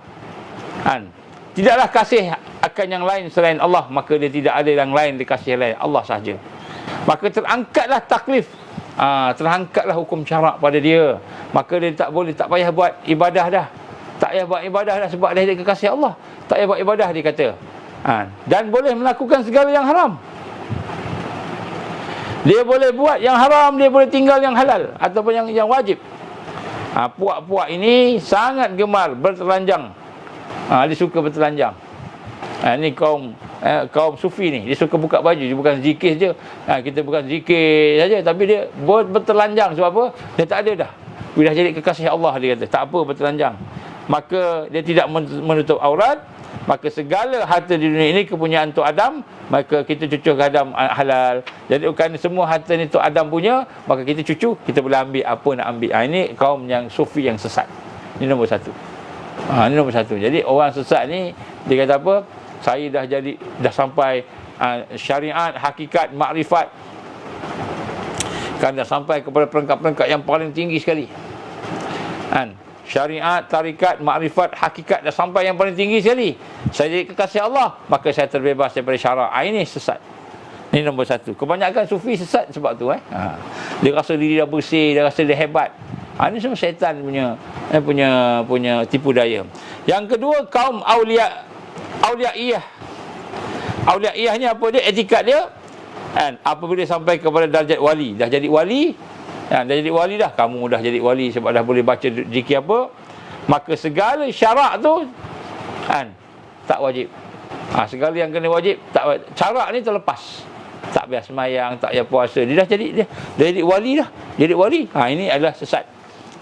Tidaklah kasih akan yang lain selain Allah, maka dia tidak ada yang lain dikasih lain, Allah sahaja. Maka terangkatlah taklif, terangkatlah hukum syarak pada dia. Maka dia tak payah buat ibadah dah. Tak payah buat ibadah dah sebab dia kekasih Allah. Tak payah buat ibadah, dia kata. Dan boleh melakukan segala yang haram. Dia boleh buat yang haram, dia boleh tinggal yang halal ataupun yang wajib. Puak-puak ini sangat gemar bertelanjang. Dia suka bertelanjang. Ini kaum sufi ni, dia suka buka baju, dia bukan zikir je. Kita bukan zikir saja, tapi dia bertelanjang. Sebab apa? Dia tak ada dah. Dia dah jadi kekasih Allah, dia kata. Tak apa bertelanjang. Maka dia tidak menutup aurat. Maka segala harta di dunia ini kepunyaan Tok Adam, maka kita cucu ke Adam halal. Jadi kerana semua harta ni Tok Adam punya, maka kita cucu, kita boleh ambil apa nak ambil. Ini kaum yang sufi yang sesat. Ini nombor satu. Ini nombor satu. Jadi orang sesat ni, dia kata apa? Saya dah sampai syariat, hakikat, makrifat. Kan dah sampai kepada perangkat-perangkat yang paling tinggi sekali. Syariat, tarikat, makrifat, hakikat dah sampai yang paling tinggi sekali. Saya jadi kekasih Allah, maka saya terbebas daripada syarak. Ini sesat. Ini nombor satu. Kebanyakan sufi sesat sebab tu. Dia rasa diri dah bersih, dia rasa dia hebat. Ini semua syaitan punya tipu daya. Yang kedua, kaum auliaiyah. Auliaiyah ni apa dia? Etikat dia, apabila sampai kepada darjat wali, dah jadi wali, dah jadi wali dah, kamu dah jadi wali sebab dah boleh baca zikir apa, maka segala syarak tu tak wajib. Segala yang kena wajib tak wajib. Syarak ni terlepas. Tak payah semayang, tak payah puasa. Dia dah jadi wali dah. Jadi wali. Ini adalah sesat.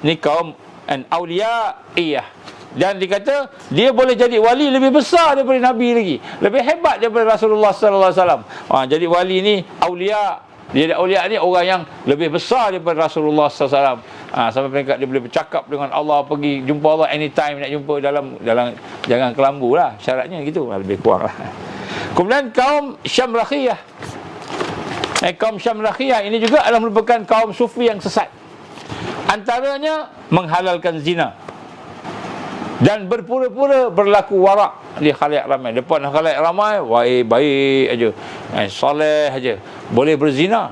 Ini kaum auliaiyah. Dan dikata dia boleh jadi wali lebih besar daripada Nabi lagi, lebih hebat daripada Rasulullah sallallahu alaihi wasallam. Jadi wali ni aulia. Dia aulia ni orang yang lebih besar daripada Rasulullah sallallahu alaihi wasallam. Sampai peringkat dia boleh bercakap dengan Allah, pergi jumpa Allah anytime nak jumpa, dalam jangan kelambu lah, syaratnya gitu, lebih kurang lah. Kemudian kaum Syamrakhiyah. Kaum Syamrakhiyah ini juga adalah merupakan kaum sufi yang sesat. Antaranya menghalalkan zina dan berpura-pura berlaku warak di khalayak ramai. Depan khalayak ramai, baik aja, soleh aja, boleh berzina.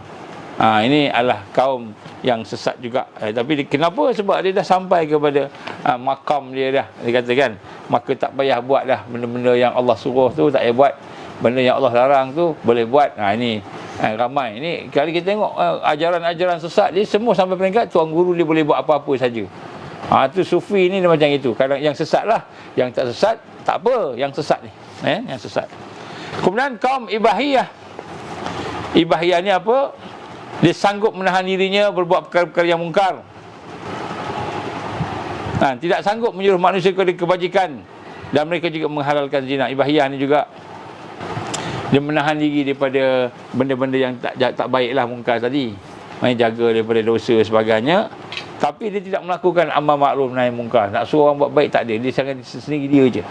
Ini adalah kaum yang sesat juga. Tapi kenapa? Sebab dia dah sampai kepada makam dia dah, dikatakan, maka tak payah buat dah benda-benda yang Allah suruh tu, tak payah buat. Benda yang Allah larang tu boleh buat. Ini ramai. Ini kalau kita tengok ajaran-ajaran sesat dia semua sampai peringkat tuan guru dia boleh buat apa-apa saja. Tu sufi ni dia macam itu. Kadang yang sesat lah. Yang tak sesat, tak apa. Yang sesat ni, yang sesat. Kemudian kaum ibahiyah. Ibahiyah ni apa? Dia sanggup menahan dirinya berbuat perkara-perkara yang mungkar. Tidak sanggup menyuruh manusia kepada kebajikan. Dan mereka juga menghalalkan zina. Ibahiyah ni juga, dia menahan diri daripada benda-benda yang tak baiklah, mungkar tadi. Main jaga daripada dosa sebagainya. Tapi dia tidak melakukan amal makruf nahi mungkar. Nak suruh orang buat baik tak ada. Dia sangat sendiri dia je.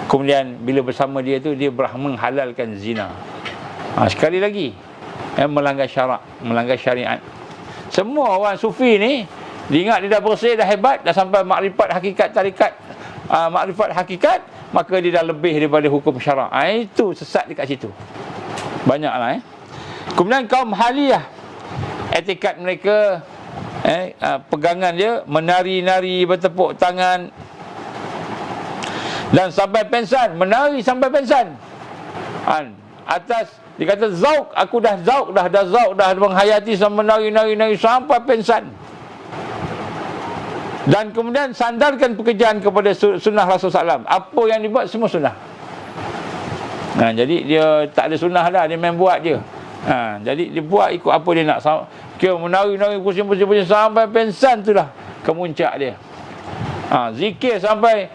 Kemudian bila bersama dia tu, dia menghalalkan zina. Sekali lagi, melanggar syarak, melanggar syariat. Semua orang sufi ni, dia ingat dia dah bersih, dah hebat, dah sampai makrifat hakikat tarikat, makrifat hakikat, maka dia dah lebih daripada hukum syarak. Itu sesat dekat situ. Banyaklah. Kemudian kaum haliyah, etikat mereka, pegangan dia menari-nari, bertepuk tangan, dan sampai pensan, menari sampai pensan. Atas dia kata zauk, aku dah zauk, dah zauk, dah menghayati sampai menari sampai pensan. Dan kemudian sandarkan pekerjaan kepada sunnah Rasulullah SAW. Apa yang dibuat semua sunnah. Jadi dia tak ada sunnah dah, dia main buat je. Jadi dia buat ikut apa dia nak. Kira menari-nari pusing-pusing sampai pensan tu dah kemuncak dia. Zikir sampai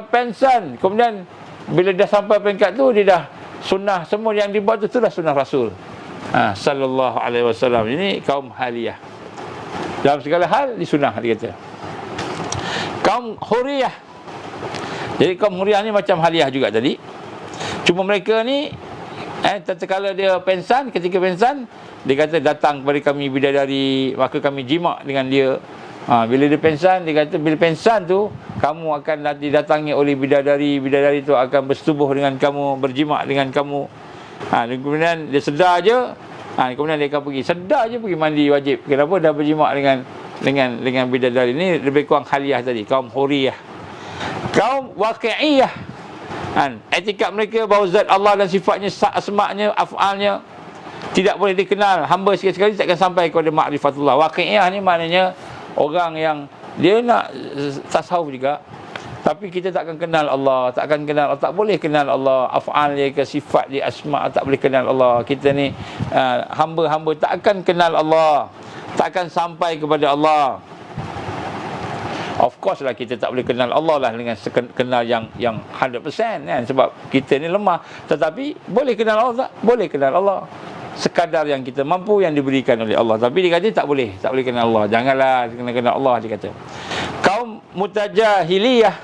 pensan. Kemudian bila dah sampai peringkat tu, dia dah sunnah semua yang dibuat tu dah sunnah Rasul sallallahu alaihi wasallam. Ini kaum haliyah. Dalam segala hal di sunnah, dia kata. Kaum huriyah. Jadi kaum huriyah ni macam haliyah juga tadi. Cuma mereka ni tatkala dia pensan, ketika pensan, dia kata datang kepada kami bidadari, maka kami jima' dengan dia. Bila dia pensan, dia kata bila pensan tu kamu akan didatangi oleh bidadari. Bidadari tu akan bersetubuh dengan kamu, berjima' dengan kamu. Kemudian dia sedar je, kemudian dia akan pergi. Sedar je pergi mandi wajib. Kenapa? Dah berjima' dengan bidadari. Ini lebih kurang haliyah tadi, kaum huriyah. Kaum waqi'iyah, etikat mereka bahawa zat Allah dan sifatnya, asma'nya, af'alnya tidak boleh dikenal. Hamba sekali-sekali takkan sampai kepada ma'rifatullah. Waqi'iyah ni maknanya orang yang dia nak tasawuf juga, tapi kita takkan kenal Allah, tak boleh kenal Allah. Af'al dia ke, sifat dia, asma' tak boleh kenal Allah. Kita ni hamba-hamba tak akan kenal Allah, tak akan sampai kepada Allah. Of course lah kita tak boleh kenal Allah lah dengan kenal yang 100% kan, sebab kita ni lemah. Tetapi boleh kenal Allah tak? Boleh kenal Allah sekadar yang kita mampu, yang diberikan oleh Allah. Tapi dia kata tak boleh kenal Allah. Janganlah kenal Allah, dia kata. Kaum mutajahiliyah,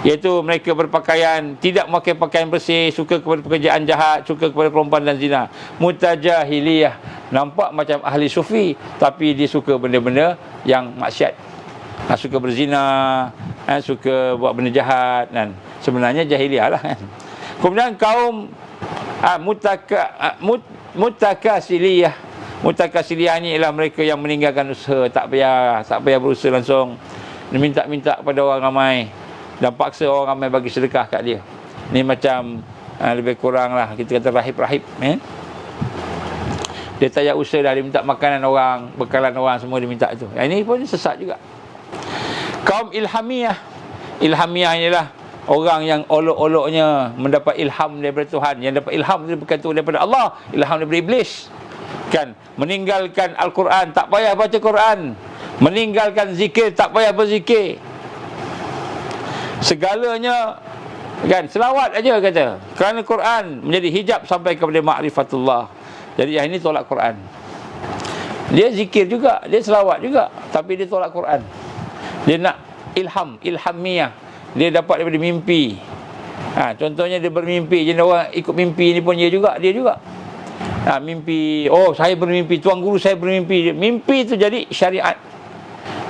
iaitu mereka berpakaian, tidak memakai pakaian bersih, suka kepada pekerjaan jahat, suka kepada perempuan dan zina. Mutajahiliyah, nampak macam ahli sufi, tapi dia suka benda-benda yang maksiat. Suka berzina, suka buat benda jahat, dan sebenarnya jahiliyah lah kan. Kemudian kaum mutakasiliyah. Mutakasiliyah ni ialah mereka yang meninggalkan usaha, tak payah berusaha langsung, minta kepada orang ramai dan paksa orang ramai bagi sedekah kat dia. Ni macam lebih kurang lah kita kata rahib-rahib, dia tak payah usaha dah, dia minta makanan orang, bekalan orang, semua dia minta tu. Ini pun sesat juga. Kaum ilhamiyah. Ilhamiyah ialah orang yang olok-oloknya mendapat ilham daripada Tuhan. Yang dapat ilham itu bukan tu daripada Allah, ilham daripada iblis. Kan, meninggalkan Al-Quran, tak payah baca Quran. Meninggalkan zikir, tak payah berzikir. Segalanya kan selawat aja kata. Kerana Quran menjadi hijab sampai kepada ma'rifatullah. Jadi yang ini tolak Quran. Dia zikir juga, dia selawat juga, tapi dia tolak Quran. Dia nak ilhamiyah. Dia dapat daripada mimpi. Contohnya dia bermimpi, jadi orang ikut mimpi ni pun dia juga. Mimpi, saya bermimpi, tuan guru saya bermimpi. Mimpi tu jadi syariat.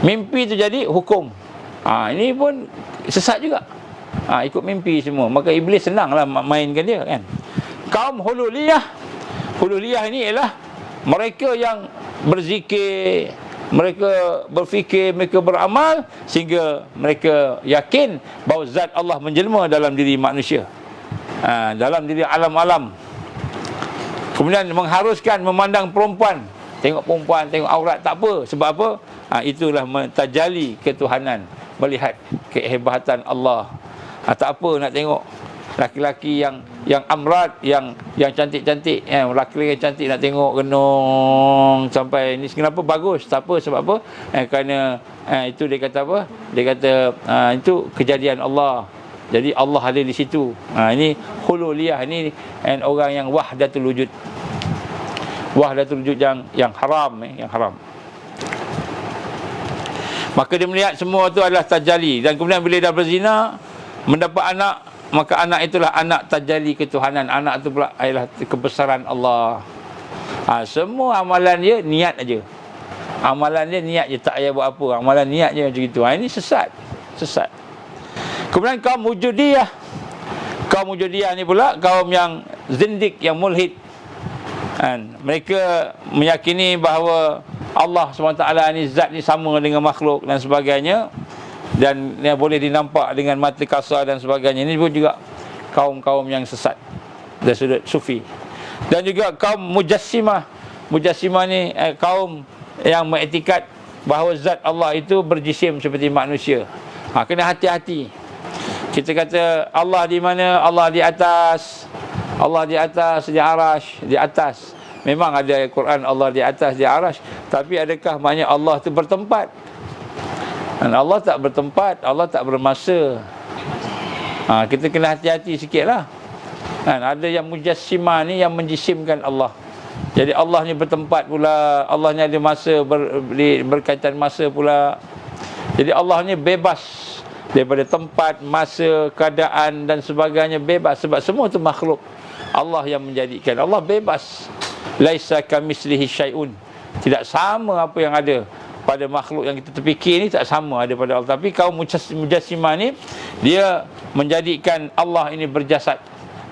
Mimpi tu jadi hukum. Ini pun sesat juga. Ikut mimpi semua. Maka iblis senanglah mainkan dia kan. Kaum hululiyah. Hululiyah ini ialah mereka yang berzikir, mereka berfikir, mereka beramal sehingga mereka yakin bahawa zat Allah menjelma dalam diri manusia, dalam diri alam-alam. Kemudian mengharuskan memandang perempuan, tengok perempuan, tengok aurat, tak apa. Sebab apa? Itulah mentajali ketuhanan, melihat kehebatan Allah. Tak apa nak tengok laki-laki yang amrat, yang cantik-cantik, laki-laki yang cantik nak tengok renung sampai ni. Kenapa bagus? Tak apa, sebab apa? Kerana itu dia kata apa? Dia kata itu kejadian Allah. Jadi Allah ada di situ. Ini hululiyah, ini orang yang wahdatul wujud. Wahdatul wujud yang haram, yang haram. Maka dia melihat semua itu adalah tajalli, dan kemudian bila dah berzina mendapat anak, maka anak itulah anak tajalli ketuhanan. Anak itu pula adalah kebesaran Allah. Semua amalan dia niat aja. Amalan dia niat je, tak payah buat apa. Amalan niat je macam itu. Ini sesat. Kemudian kaum wujudiyah. Kaum Wujudiyah ni pula kaum yang zindik, yang mulhid. Mereka meyakini bahawa Allah SWT ni zat ni sama dengan makhluk dan sebagainya, dan dia boleh dinampak dengan mata kasar dan sebagainya. Ini pun juga kaum-kaum yang sesat dari sudut sufi. Dan juga kaum Mujassimah. Mujassimah ni kaum yang mengiktikad bahawa zat Allah itu berjisim seperti manusia. Kena hati-hati. Kita kata Allah di mana? Allah di atas. Allah di atas, di arash, di atas. Memang ada Al-Quran Allah di atas, di arash. Tapi adakah maknanya Allah itu bertempat? Dan Allah tak bertempat, Allah tak bermasa. Kita kena hati-hati sikit lah. Ada yang Mujassimah ni yang menjisimkan Allah. Jadi Allah ni bertempat pula, Allah ni ada masa, berkaitan masa pula. Jadi Allah ni bebas daripada tempat, masa, keadaan dan sebagainya, bebas. Sebab semua tu makhluk Allah yang menjadikan. Allah bebas. Laisa kamislihi syai'un. Tidak sama apa yang ada pada makhluk yang kita terfikir ni, tak sama ada pada Allah. Tapi kaum Mujassimah ni, dia menjadikan Allah ini berjasad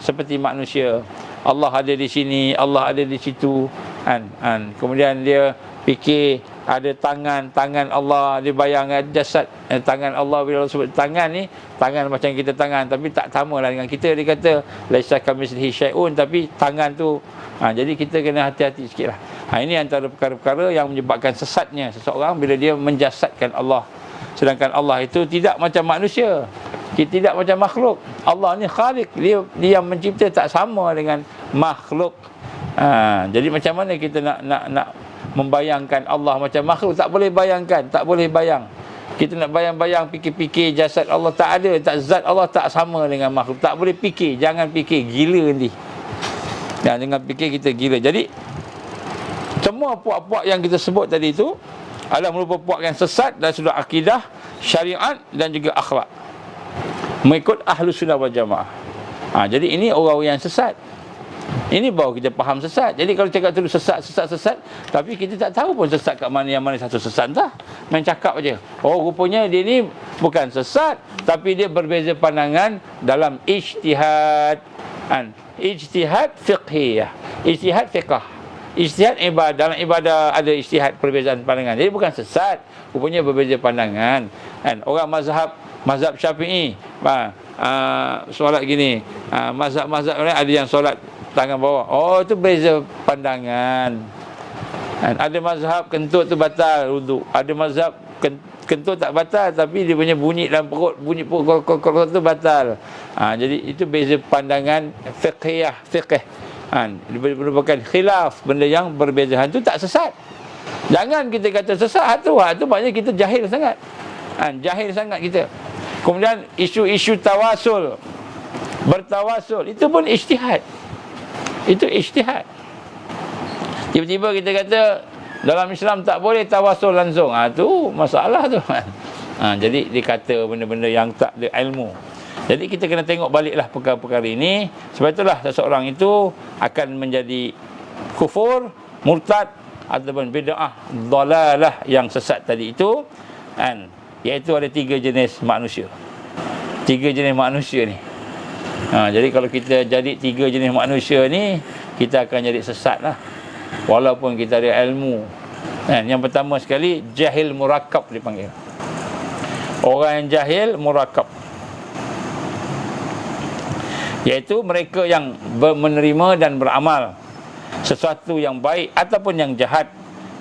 seperti manusia. Allah ada di sini, Allah ada di situ. Kemudian dia fikir ada tangan Allah, dia bayangkan jasad tangan Allah. Bila Allah sebut tangan ni, tangan macam kita tangan, tapi tak sama lah dengan kita. Dia kata laisa kamitslihi syai'un, tapi tangan tu. Jadi kita kena hati-hati sikit lah. Ini antara perkara-perkara yang menyebabkan sesatnya seseorang bila dia menjasadkan Allah. Sedangkan Allah itu tidak macam manusia, tidak macam makhluk. Allah ni khaliq, dia yang mencipta, tak sama dengan makhluk. Jadi macam mana kita nak membayangkan Allah macam makhluk? Tak boleh bayangkan, tak boleh bayang. Kita nak bayang-bayang, fikir-fikir jasad Allah, tak ada. Zat Allah tak sama dengan makhluk. Tak boleh fikir, jangan fikir, gila nanti. Dan dengan fikir kita gila. Jadi semua puak-puak yang kita sebut tadi itu adalah merupakan puak yang sesat dari sudut akidah, syariat dan juga akhlak, mengikut Ahlus Sunnah wal Jamaah. Jadi ini orang-orang yang sesat. Ini baru kita faham sesat. Jadi kalau cakap terus sesat, tapi kita tak tahu pun sesat kat mana, yang mana satu sesat, entah. Main cakap aja. Oh, rupanya dia ni bukan sesat, tapi dia berbeza pandangan dalam ijtihad. Ijtihad fiqhiyah, ijtihad fiqh. Ijtihad ibadah, dalam ibadah ada ijtihad, perbezaan pandangan. Jadi bukan sesat, rupanya berbeza pandangan. Orang mazhab Syafi'i, solat gini, mazhab lain ada yang solat tangan bawah. Oh, itu beza pandangan. Ada mazhab kentut tu batal wuduk. Ada mazhab kentut tak batal, tapi dia punya bunyi dalam perut, bunyi perut tu batal. Jadi itu beza pandangan fiqh. Dia merupakan khilaf, benda yang berbeza. Itu tak sesat. Jangan kita kata sesat tu maknanya kita jahil sangat. Jahil sangat kita. Kemudian isu-isu tawasul, bertawasul, itu pun ijtihad. Itu ijtihad. Tiba-tiba kita kata dalam Islam tak boleh tawasul langsung. Tu masalah tu. Jadi dia kata benda-benda yang tak ada ilmu. Jadi kita kena tengok baliklah perkara-perkara ini. Sebab itulah seseorang itu akan menjadi kufur, murtad ataupun bid'ah, dalalah yang sesat tadi itu. Iaitu ada 3 jenis manusia. 3 jenis manusia ni. Jadi kalau kita jadi 3 jenis manusia ni, kita akan jadi sesat lah, walaupun kita ada ilmu. Yang pertama sekali, jahil murakab dipanggil. Orang yang jahil murakab, iaitu mereka yang menerima dan beramal sesuatu yang baik ataupun yang jahat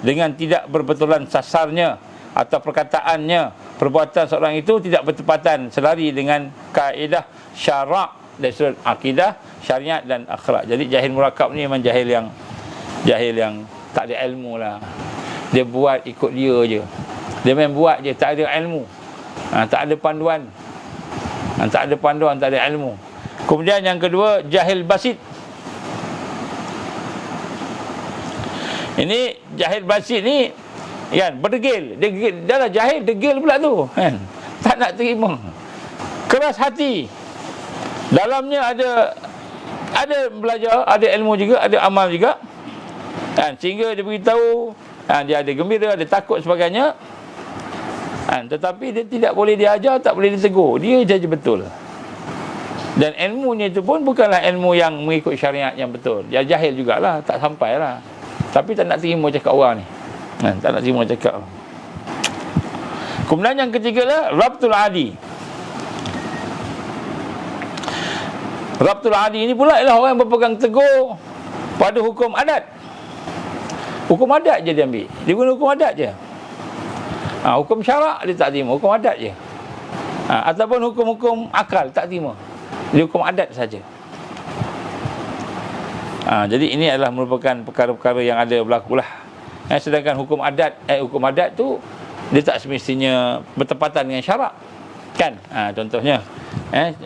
dengan tidak berbetulan sasarnya atau perkataannya. Perbuatan seorang itu tidak bertepatan, selari dengan kaedah syarak dari sudut akidah, syariat dan akhlak. Jadi jahil murakab ni memang jahil yang tak ada ilmu lah. Dia buat ikut dia je. Dia main buat je, tak ada ilmu. Tak ada panduan. Tak ada panduan, tak ada ilmu. Kemudian yang kedua, jahil basit. Ini jahil basit ni kan, berdegil. Dia dah jahil, degil pula tu kan. Tak nak terima. Keras hati. Dalamnya ada belajar, ada ilmu juga, ada amal juga. Sehingga dia beritahu, dia ada gembira, ada takut sebagainya. Tetapi dia tidak boleh diajar, tak boleh ditegur. Dia saja betul. Dan ilmunya itu pun bukanlah ilmu yang mengikut syariat yang betul. Dia jahil jugalah, tak sampailah. Tapi tak nak terima cakap orang ni. Tak nak terima cakap. Kemudian yang ketiga lah, Rabtul Adi. Rabtul Adi ini pula ialah orang yang berpegang teguh pada hukum adat. Hukum adat je dia ambil. Dia guna hukum adat je. Hukum syarak dia tak terima, hukum adat je. Ataupun hukum-hukum akal tak terima. Dia hukum adat saja. Jadi ini adalah merupakan perkara-perkara yang ada berlaku lah. Sedangkan hukum adat tu dia tak semestinya bertepatan dengan syarak. Kan? Contohnya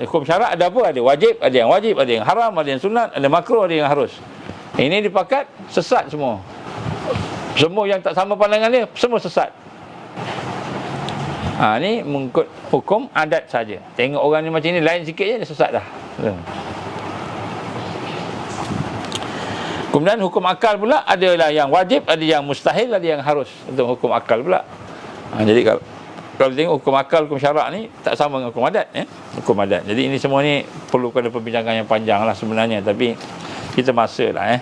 hukum syarak ada apa? Ada wajib, ada yang haram, ada yang sunat, ada makruh, ada yang harus. Ini dipakat sesat semua. Semua yang tak sama pandangan dia semua sesat. Ni mengikut hukum adat saja. Tengok orang ni macam ni lain sikit je dia sesat dah. Kemudian hukum akal pula adalah yang wajib, ada yang mustahil, ada yang harus. Untuk hukum akal pula. Jadi kalau tengok hukum akal, hukum syarak ni tak sama dengan hukum adat. Hukum adat. Jadi ini semua ni perlukan perbincangan yang panjang lah sebenarnya. Tapi kita masa lah.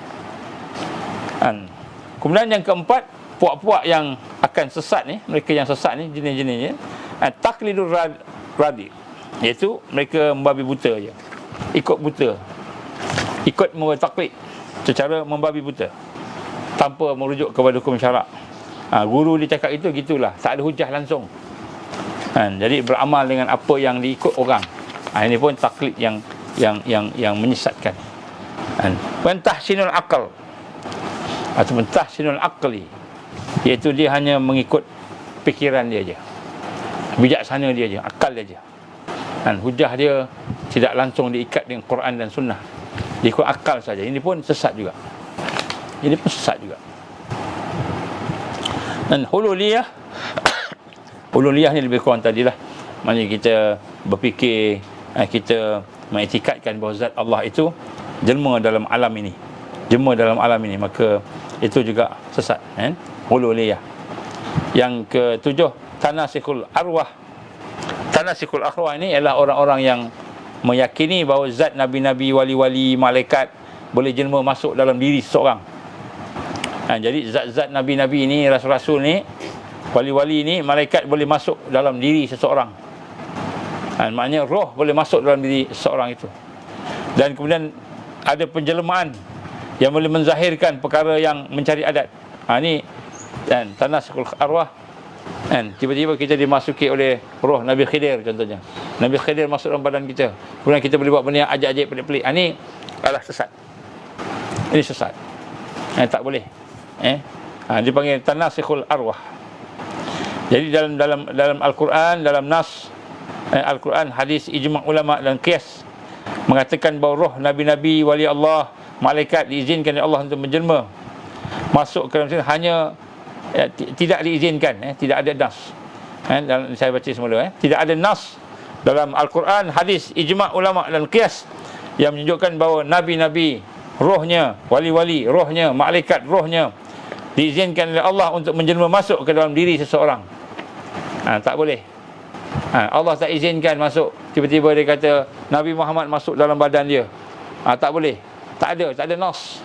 Kemudian yang keempat, puak-puak yang akan sesat ni, mereka yang sesat ni, jenis-jenisnya, taqlidur radi, iaitu mereka membabi buta je, ikut buta, ikut taklid secara membabi buta tanpa merujuk kepada hukum syarak. Guru dia cakap itu, gitulah, tak ada hujah langsung. Jadi beramal dengan apa yang diikut orang. Ini pun taklid yang menyesatkan. Tahsinul akal atau tahsinul akli, iaitu dia hanya mengikut fikiran dia je, bijaksana dia je, akal dia je. Hujah dia tidak langsung diikat dengan Quran dan Sunnah, diikut akal saja. Ini pun sesat juga. Dan hululiyah ni lebih kurang tadilah, maknanya kita berfikir, kita mengiktikadkan bahawa zat Allah itu jelma dalam alam ini, maka itu juga sesat. Hululiyah. Yang ketujuh, tanasikul arwah. Tanasikul arwah ini ialah orang-orang yang meyakini bahawa zat nabi-nabi, wali-wali, malaikat boleh jelma masuk dalam diri seseorang. Jadi zat-zat nabi-nabi ini, rasul-rasul ni, wali-wali ni, malaikat boleh masuk dalam diri seseorang. Maknanya roh boleh masuk dalam diri seseorang itu. Dan kemudian ada penjelmaan yang boleh menzahirkan perkara yang mencari adat. Ni dan tanasikul arwah. Tiba-tiba kita dimasuki oleh roh Nabi Khidir contohnya. Nabi Khidir masuk dalam badan kita. Kemudian kita boleh buat benda yang ajak-ajak pelik-pelik. Ini adalah sesat. Ini sesat. Tak boleh. Dipanggil tanasikul arwah. Jadi dalam Al-Quran, dalam nas Al-Quran, hadis, ijma' ulama dan qiyas mengatakan bahawa roh nabi-nabi, wali Allah, malaikat diizinkan oleh Allah untuk menjelma masuk ke dalam sini, hanya tidak diizinkan, tidak ada nas. Saya baca semula, tidak ada nas dalam Al-Quran, hadis, ijma' ulama dan qiyas yang menunjukkan bahawa nabi-nabi rohnya, wali-wali rohnya, malaikat rohnya diizinkan oleh Allah untuk menjelma masuk ke dalam diri seseorang. Tak boleh. Allah tak izinkan masuk. Tiba-tiba dia kata Nabi Muhammad masuk dalam badan dia. Tak boleh. Tak ada nas.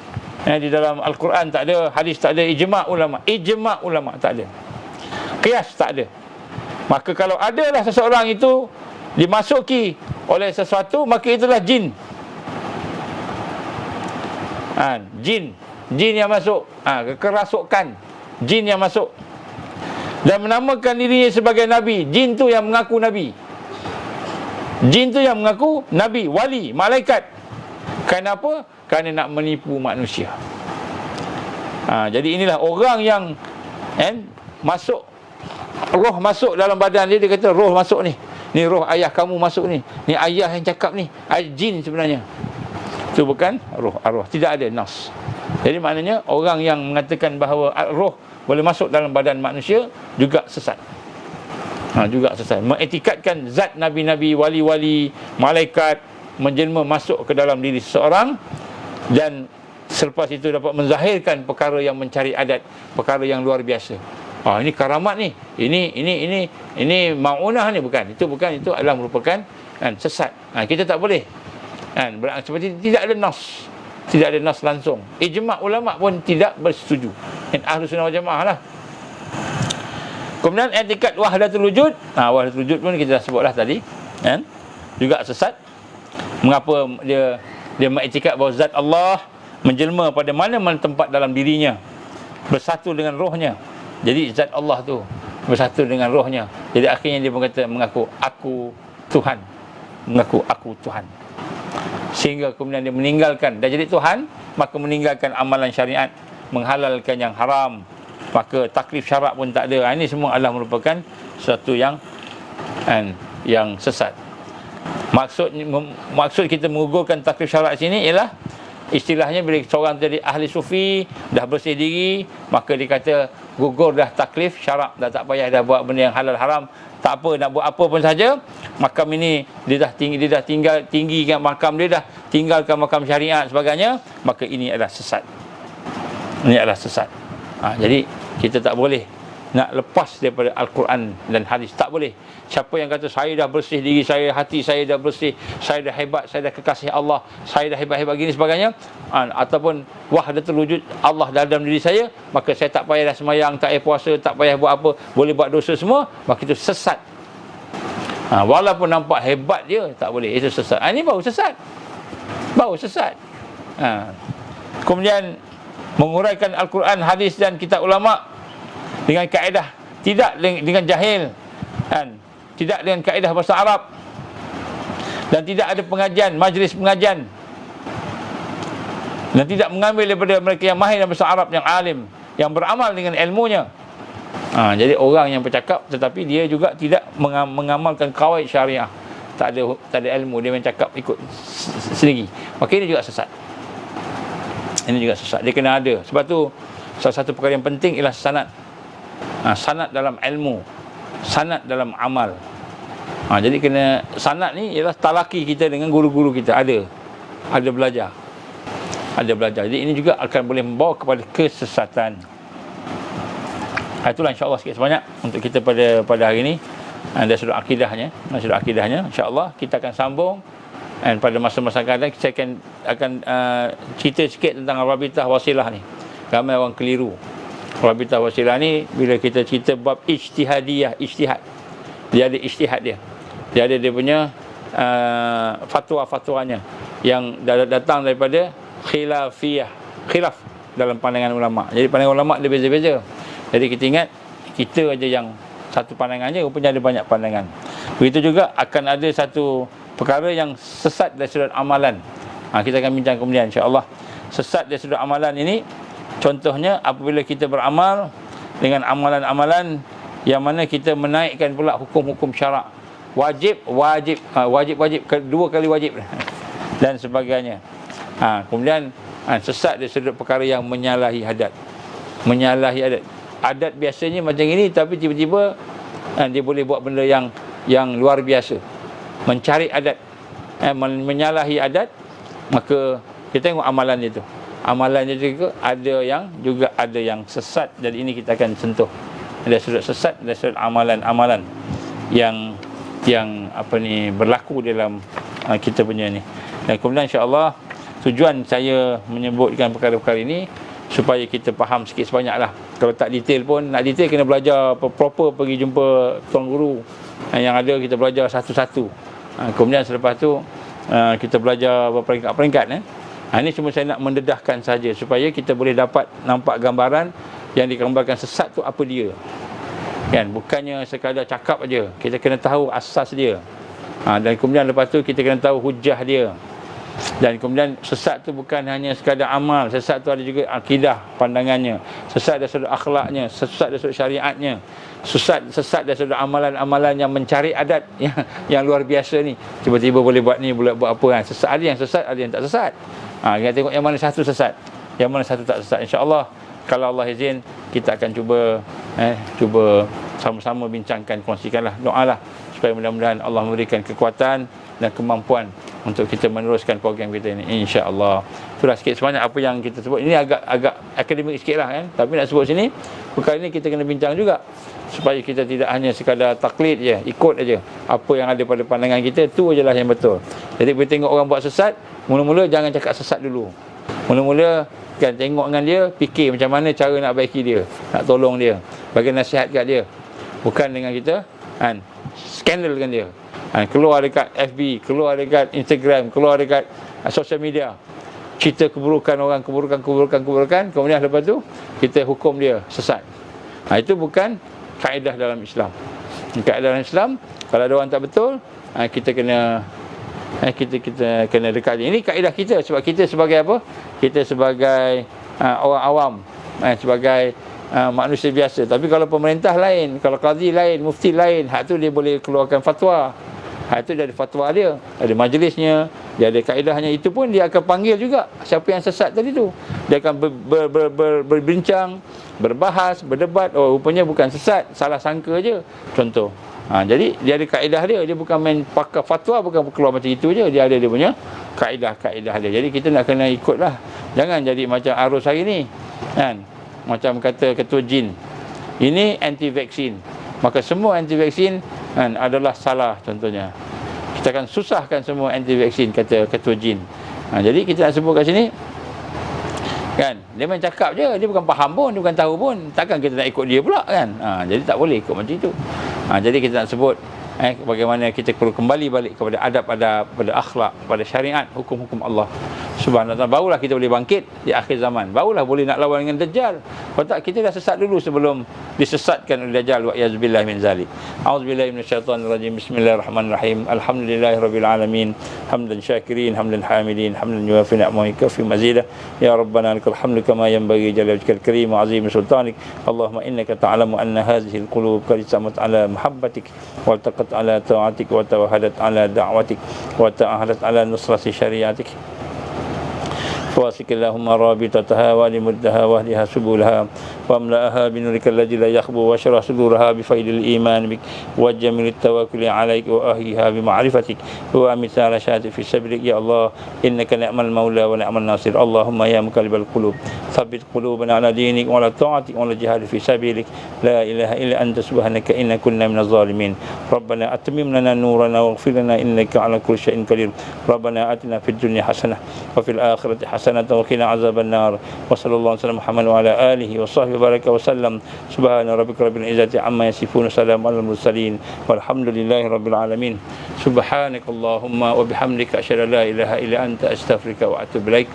Di dalam Al-Quran tak ada, hadis tak ada, ijma' ulama tak ada, qiyas tak ada. Maka kalau adalah seseorang itu dimasuki oleh sesuatu, maka itulah jin. Jin yang masuk, kerasukan jin yang masuk dan menamakan dirinya sebagai nabi. Jin tu yang mengaku nabi, wali, malaikat. Kenapa? Kerana nak menipu manusia. Jadi inilah orang yang masuk, roh masuk dalam badan dia. Dia kata roh masuk ni roh ayah kamu masuk ni ayah yang cakap ni. Jin sebenarnya. Itu bukan roh arwah. Tidak ada nas. Jadi maknanya orang yang mengatakan bahawa roh boleh masuk dalam badan manusia juga sesat. Juga sesat. Mengetikadkan zat nabi-nabi, wali-wali, malaikat menjelma masuk ke dalam diri seseorang, dan selepas itu dapat menzahirkan perkara yang mencari adat, perkara yang luar biasa. Ini karamat ni, ini ma'unah ni, bukan. Itu adalah merupakan sesat. Kita tak boleh Kan, seperti tidak ada nas. Tidak ada nas langsung. Ijma' ulama pun tidak bersetuju. Dan Ahlus Sunnah wal Jamaah lah. Kemudian i'tikad wahdatul wujud. Wahdatul wujud pun kita dah sebutlah tadi, kan? Juga sesat. Mengapa dia mengiktikad bahawa zat Allah menjelma pada mana-mana tempat dalam dirinya, bersatu dengan rohnya. Jadi zat Allah tu bersatu dengan rohnya. Jadi akhirnya dia berkata, mengaku aku Tuhan. Mengaku aku Tuhan. Sehingga kemudian dia meninggalkan, dah jadi Tuhan, maka meninggalkan amalan syariat, menghalalkan yang haram, maka taklif syarak pun tak ada. Ini semua adalah merupakan sesuatu yang sesat. Maksud kita menggugurkan taklif syarak sini ialah, istilahnya bila seorang jadi ahli sufi, dah bersih diri, maka dia kata gugur dah taklif syarak, dah tak payah dah buat benda yang halal haram, tak apa, nak buat apa pun saja. Makam ini dia dah tinggikan makam dia, dah tinggalkan makam syariat sebagainya, maka ini adalah sesat. Ini adalah sesat. Jadi kita tak boleh nak lepas daripada Al-Quran dan hadis, tak boleh. Siapa yang kata saya dah bersih diri saya, hati saya dah bersih, saya dah hebat, saya dah kekasih Allah, saya dah hebat-hebat gini sebagainya, ataupun wahdatul wujud Allah dalam diri saya, maka saya tak payah dah semayang, tak payah puasa, tak payah buat apa, boleh buat dosa semua, maka itu sesat. Walaupun nampak hebat dia, tak boleh, itu sesat. Ini baru sesat. Baru sesat. Kemudian menguraikan Al-Quran, hadis dan kitab ulama dengan kaedah, tidak dengan jahil, tidak dengan kaedah bahasa Arab, dan tidak ada pengajian, majlis pengajian, dan tidak mengambil daripada mereka yang mahir dalam bahasa Arab, yang alim, yang beramal dengan ilmunya. Jadi orang yang bercakap tetapi dia juga tidak mengamalkan kawaid syariah, tak ada ilmu, dia main cakap ikut sendiri, maka ini juga sesat. Ini juga sesat. Dia kena ada. Sebab tu salah satu perkara yang penting ialah sanad. Sanad dalam ilmu, sanad dalam amal. Jadi kena sanad ni ialah talaki kita dengan guru-guru kita, ada belajar. Jadi ini juga akan boleh membawa kepada kesesatan. Itulah insya-Allah sikit sebanyak untuk kita pada hari ini. Dan sudah akidahnya, insya-Allah kita akan sambung. Dan pada masa-masa akan datang saya akan cerita sikit tentang Rabitah Wasilah ni. Ramai orang keliru. Rabitah Wasilah ni, bila kita cerita bab ijtihad, dia ada ijtihad dia. Dia ada dia punya fatwa-fatwanya yang datang daripada khilaf dalam pandangan ulama. Jadi pandangan ulama dia beza-beza. Jadi kita ingat, kita aja yang satu pandangan je, rupanya ada banyak pandangan. Begitu juga akan ada satu perkara yang sesat dari sudut amalan. Kita akan bincang kemudian insya-Allah. Sesat dari sudut amalan ini, contohnya apabila kita beramal dengan amalan-amalan yang mana kita menaikkan pula hukum-hukum syarak, wajib, dua kali wajib dan sebagainya. Kemudian sesat dari sudut perkara yang menyalahi adat. Adat biasanya macam ini, tapi tiba-tiba dia boleh buat benda yang luar biasa, mencari adat, menyalahi adat. Maka kita tengok amalannya juga ada yang sesat. Jadi ini kita akan sentuh, ada sudut sesat, ada sudut amalan yang berlaku dalam kita punya ni. Dan kemudian insya-Allah tujuan saya menyebutkan perkara-perkara ini supaya kita faham sikit sebanyaklah. Kalau tak detail pun, nak detail kena belajar proper, pergi jumpa tuan guru. Yang ada kita belajar satu-satu. Kemudian selepas tu kita belajar berperingkat-peringkat. Ini cuma saya nak mendedahkan saja supaya kita boleh dapat nampak gambaran yang digambarkan sesat tu apa dia. Kan, bukannya sekadar cakap aja. Kita kena tahu asas dia. Dan kemudian lepas tu kita kena tahu hujah dia. Dan kemudian sesat tu bukan hanya sekadar amal, sesat tu ada juga akidah, pandangannya. Sesat dari sudut akhlaknya, sesat dari sudut syariatnya. Sesat dari sudut amalan-amalan yang mencari adat yang luar biasa ni. Tiba-tiba boleh buat ni, boleh buat apa. Sesat, ada yang sesat, ada yang tak sesat. Kita tengok yang mana satu sesat, yang mana satu tak sesat. InsyaAllah kalau Allah izin, kita akan cuba sama-sama bincangkan, kongsikanlah, doalah supaya mudah-mudahan Allah memberikan kekuatan dan kemampuan untuk kita meneruskan program kita ini, insya-Allah. Itulah sikit sebanyak apa yang kita sebut. Ini agak akademik sikit lah kan, tapi nak sebut sini perkara ini kita kena bincang juga, supaya kita tidak hanya sekadar taklid je, ikut aja apa yang ada pada pandangan kita, tu ajalah yang betul. Jadi bila tengok orang buat sesat, mula-mula jangan cakap sesat dulu. Mula-mula kan tengok dengan dia, fikir macam mana cara nak baiki dia, nak tolong dia, bagi nasihat kat dia. Bukan dengan kita kan skandal dengan dia. Keluar dekat FB, keluar dekat Instagram, keluar dekat social media, cerita keburukan orang, keburukan, kemudian lepas tu kita hukum dia sesat. Itu bukan kaedah dalam Islam. Kaedah dalam Islam, kalau ada orang tak betul, kita kena dekat dia. Ini kaedah kita, sebab kita sebagai apa? Kita sebagai orang awam, sebagai manusia biasa. Tapi kalau pemerintah lain, kalau qadhi lain, mufti lain, hak tu dia boleh keluarkan fatwa. Itu dia ada fatwa dia, ada majlisnya, dia ada kaedahnya. Itu pun dia akan panggil juga siapa yang sesat tadi tu. Dia akan berbincang, berbahas, berdebat. Oh, rupanya bukan sesat, salah sangka je, contoh. Jadi dia ada kaedah dia bukan main pakai fatwa, bukan keluar macam itu je. Dia ada dia punya kaedah dia. Jadi kita nak kena ikutlah. Jangan jadi macam arus hari ni kan, macam kata ketua jin, ini anti vaksin, maka semua anti vaksin kan adalah salah, contohnya. Kita akan susahkan semua anti vaksin, kata ketua jin. Jadi kita nak sebut kat sini kan, dia main cakap je, dia bukan faham pun, dia bukan tahu pun, takkan kita nak ikut dia pula kan. Jadi tak boleh ikut macam itu. Jadi kita nak sebut bagaimana kita perlu kembali balik kepada adab-adab, pada akhlak, pada syariat, hukum-hukum Allah Subhanahu wa taala. Barulah kita boleh bangkit di akhir zaman. Barulah boleh nak lawan dengan Dajjal. Kalau tak, kita dah sesat dulu sebelum disesatkan oleh Dajjal. Wa yazbillah min zalik. A'udzubillahi minasyaitonir rajim. Bismillahirrahmanirrahim. Alhamdulillahirabbil alamin. Hamdan syakirin, hamdan hamidin, hamdan yuwafi ni'amahu kafi mazidah. Ya rabbana lakal hamdu kama yanbaghi jalali wajhikal karim wa 'azimi sultanik. Allahumma innaka ta'lamu anna hadhihi al-qulub qad samat ala mahabbatik wa taqat ala ta'atik wa tawahadat ala da'watik wa ta'ahadat ala nusrati syariatik. واسق اللهم رابطتها ولمدها واهدها سبلها واملأها بنورك الذي لا يخبو واشرح صدورها بفيض الإيمان بك وجميل التوكل عليك وأهيها بمعرفتك وأمت على شهادة في سبيلك يا الله إنك نعم المولى ونعم الناصر. اللهم يا مقلب القلوب ثبت قلوبنا على دينك وعلى طاعتك وعلى الجهاد في سبيلك. لا إله إلا أنت سبحانك إنا كنا من الظالمين. ربنا أتمم لنا نورنا واغفر لنا إنك على كل شيء قدير. ربنا آتنا في الدنيا حسنة وفي الآخرة حسنة وقنا عذاب النار. وصلى الله على محمد وعلى آله وصحبه وبارك وسلم. سبحان ربك رب العزة عما يصفون وسلام على المرسلين والحمد لله رب العالمين. سبحانك اللهم وبحمدك أشهد أن لا إله إلا أنت أستغفرك وأتوب إليك.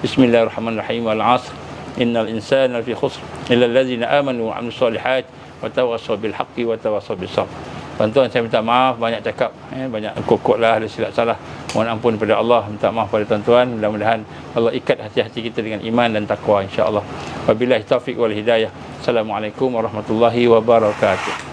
بسم الله الرحمن الرحيم. والعصر إن الإنسان لفي خسر إلا الذين آمنوا وعملوا الصالحات وتواصوا بالحق وتواصوا بالصبر. Tuan-tuan, saya minta maaf banyak cakap, banyak kokok lah, ada silap salah. Mohon ampun kepada Allah, minta maaf pada tuan-tuan. Mudah-mudahan Allah ikat hati-hati kita dengan iman dan takwa, insya-Allah. Wabillahi taufiq wal hidayah. Assalamualaikum warahmatullahi wabarakatuh.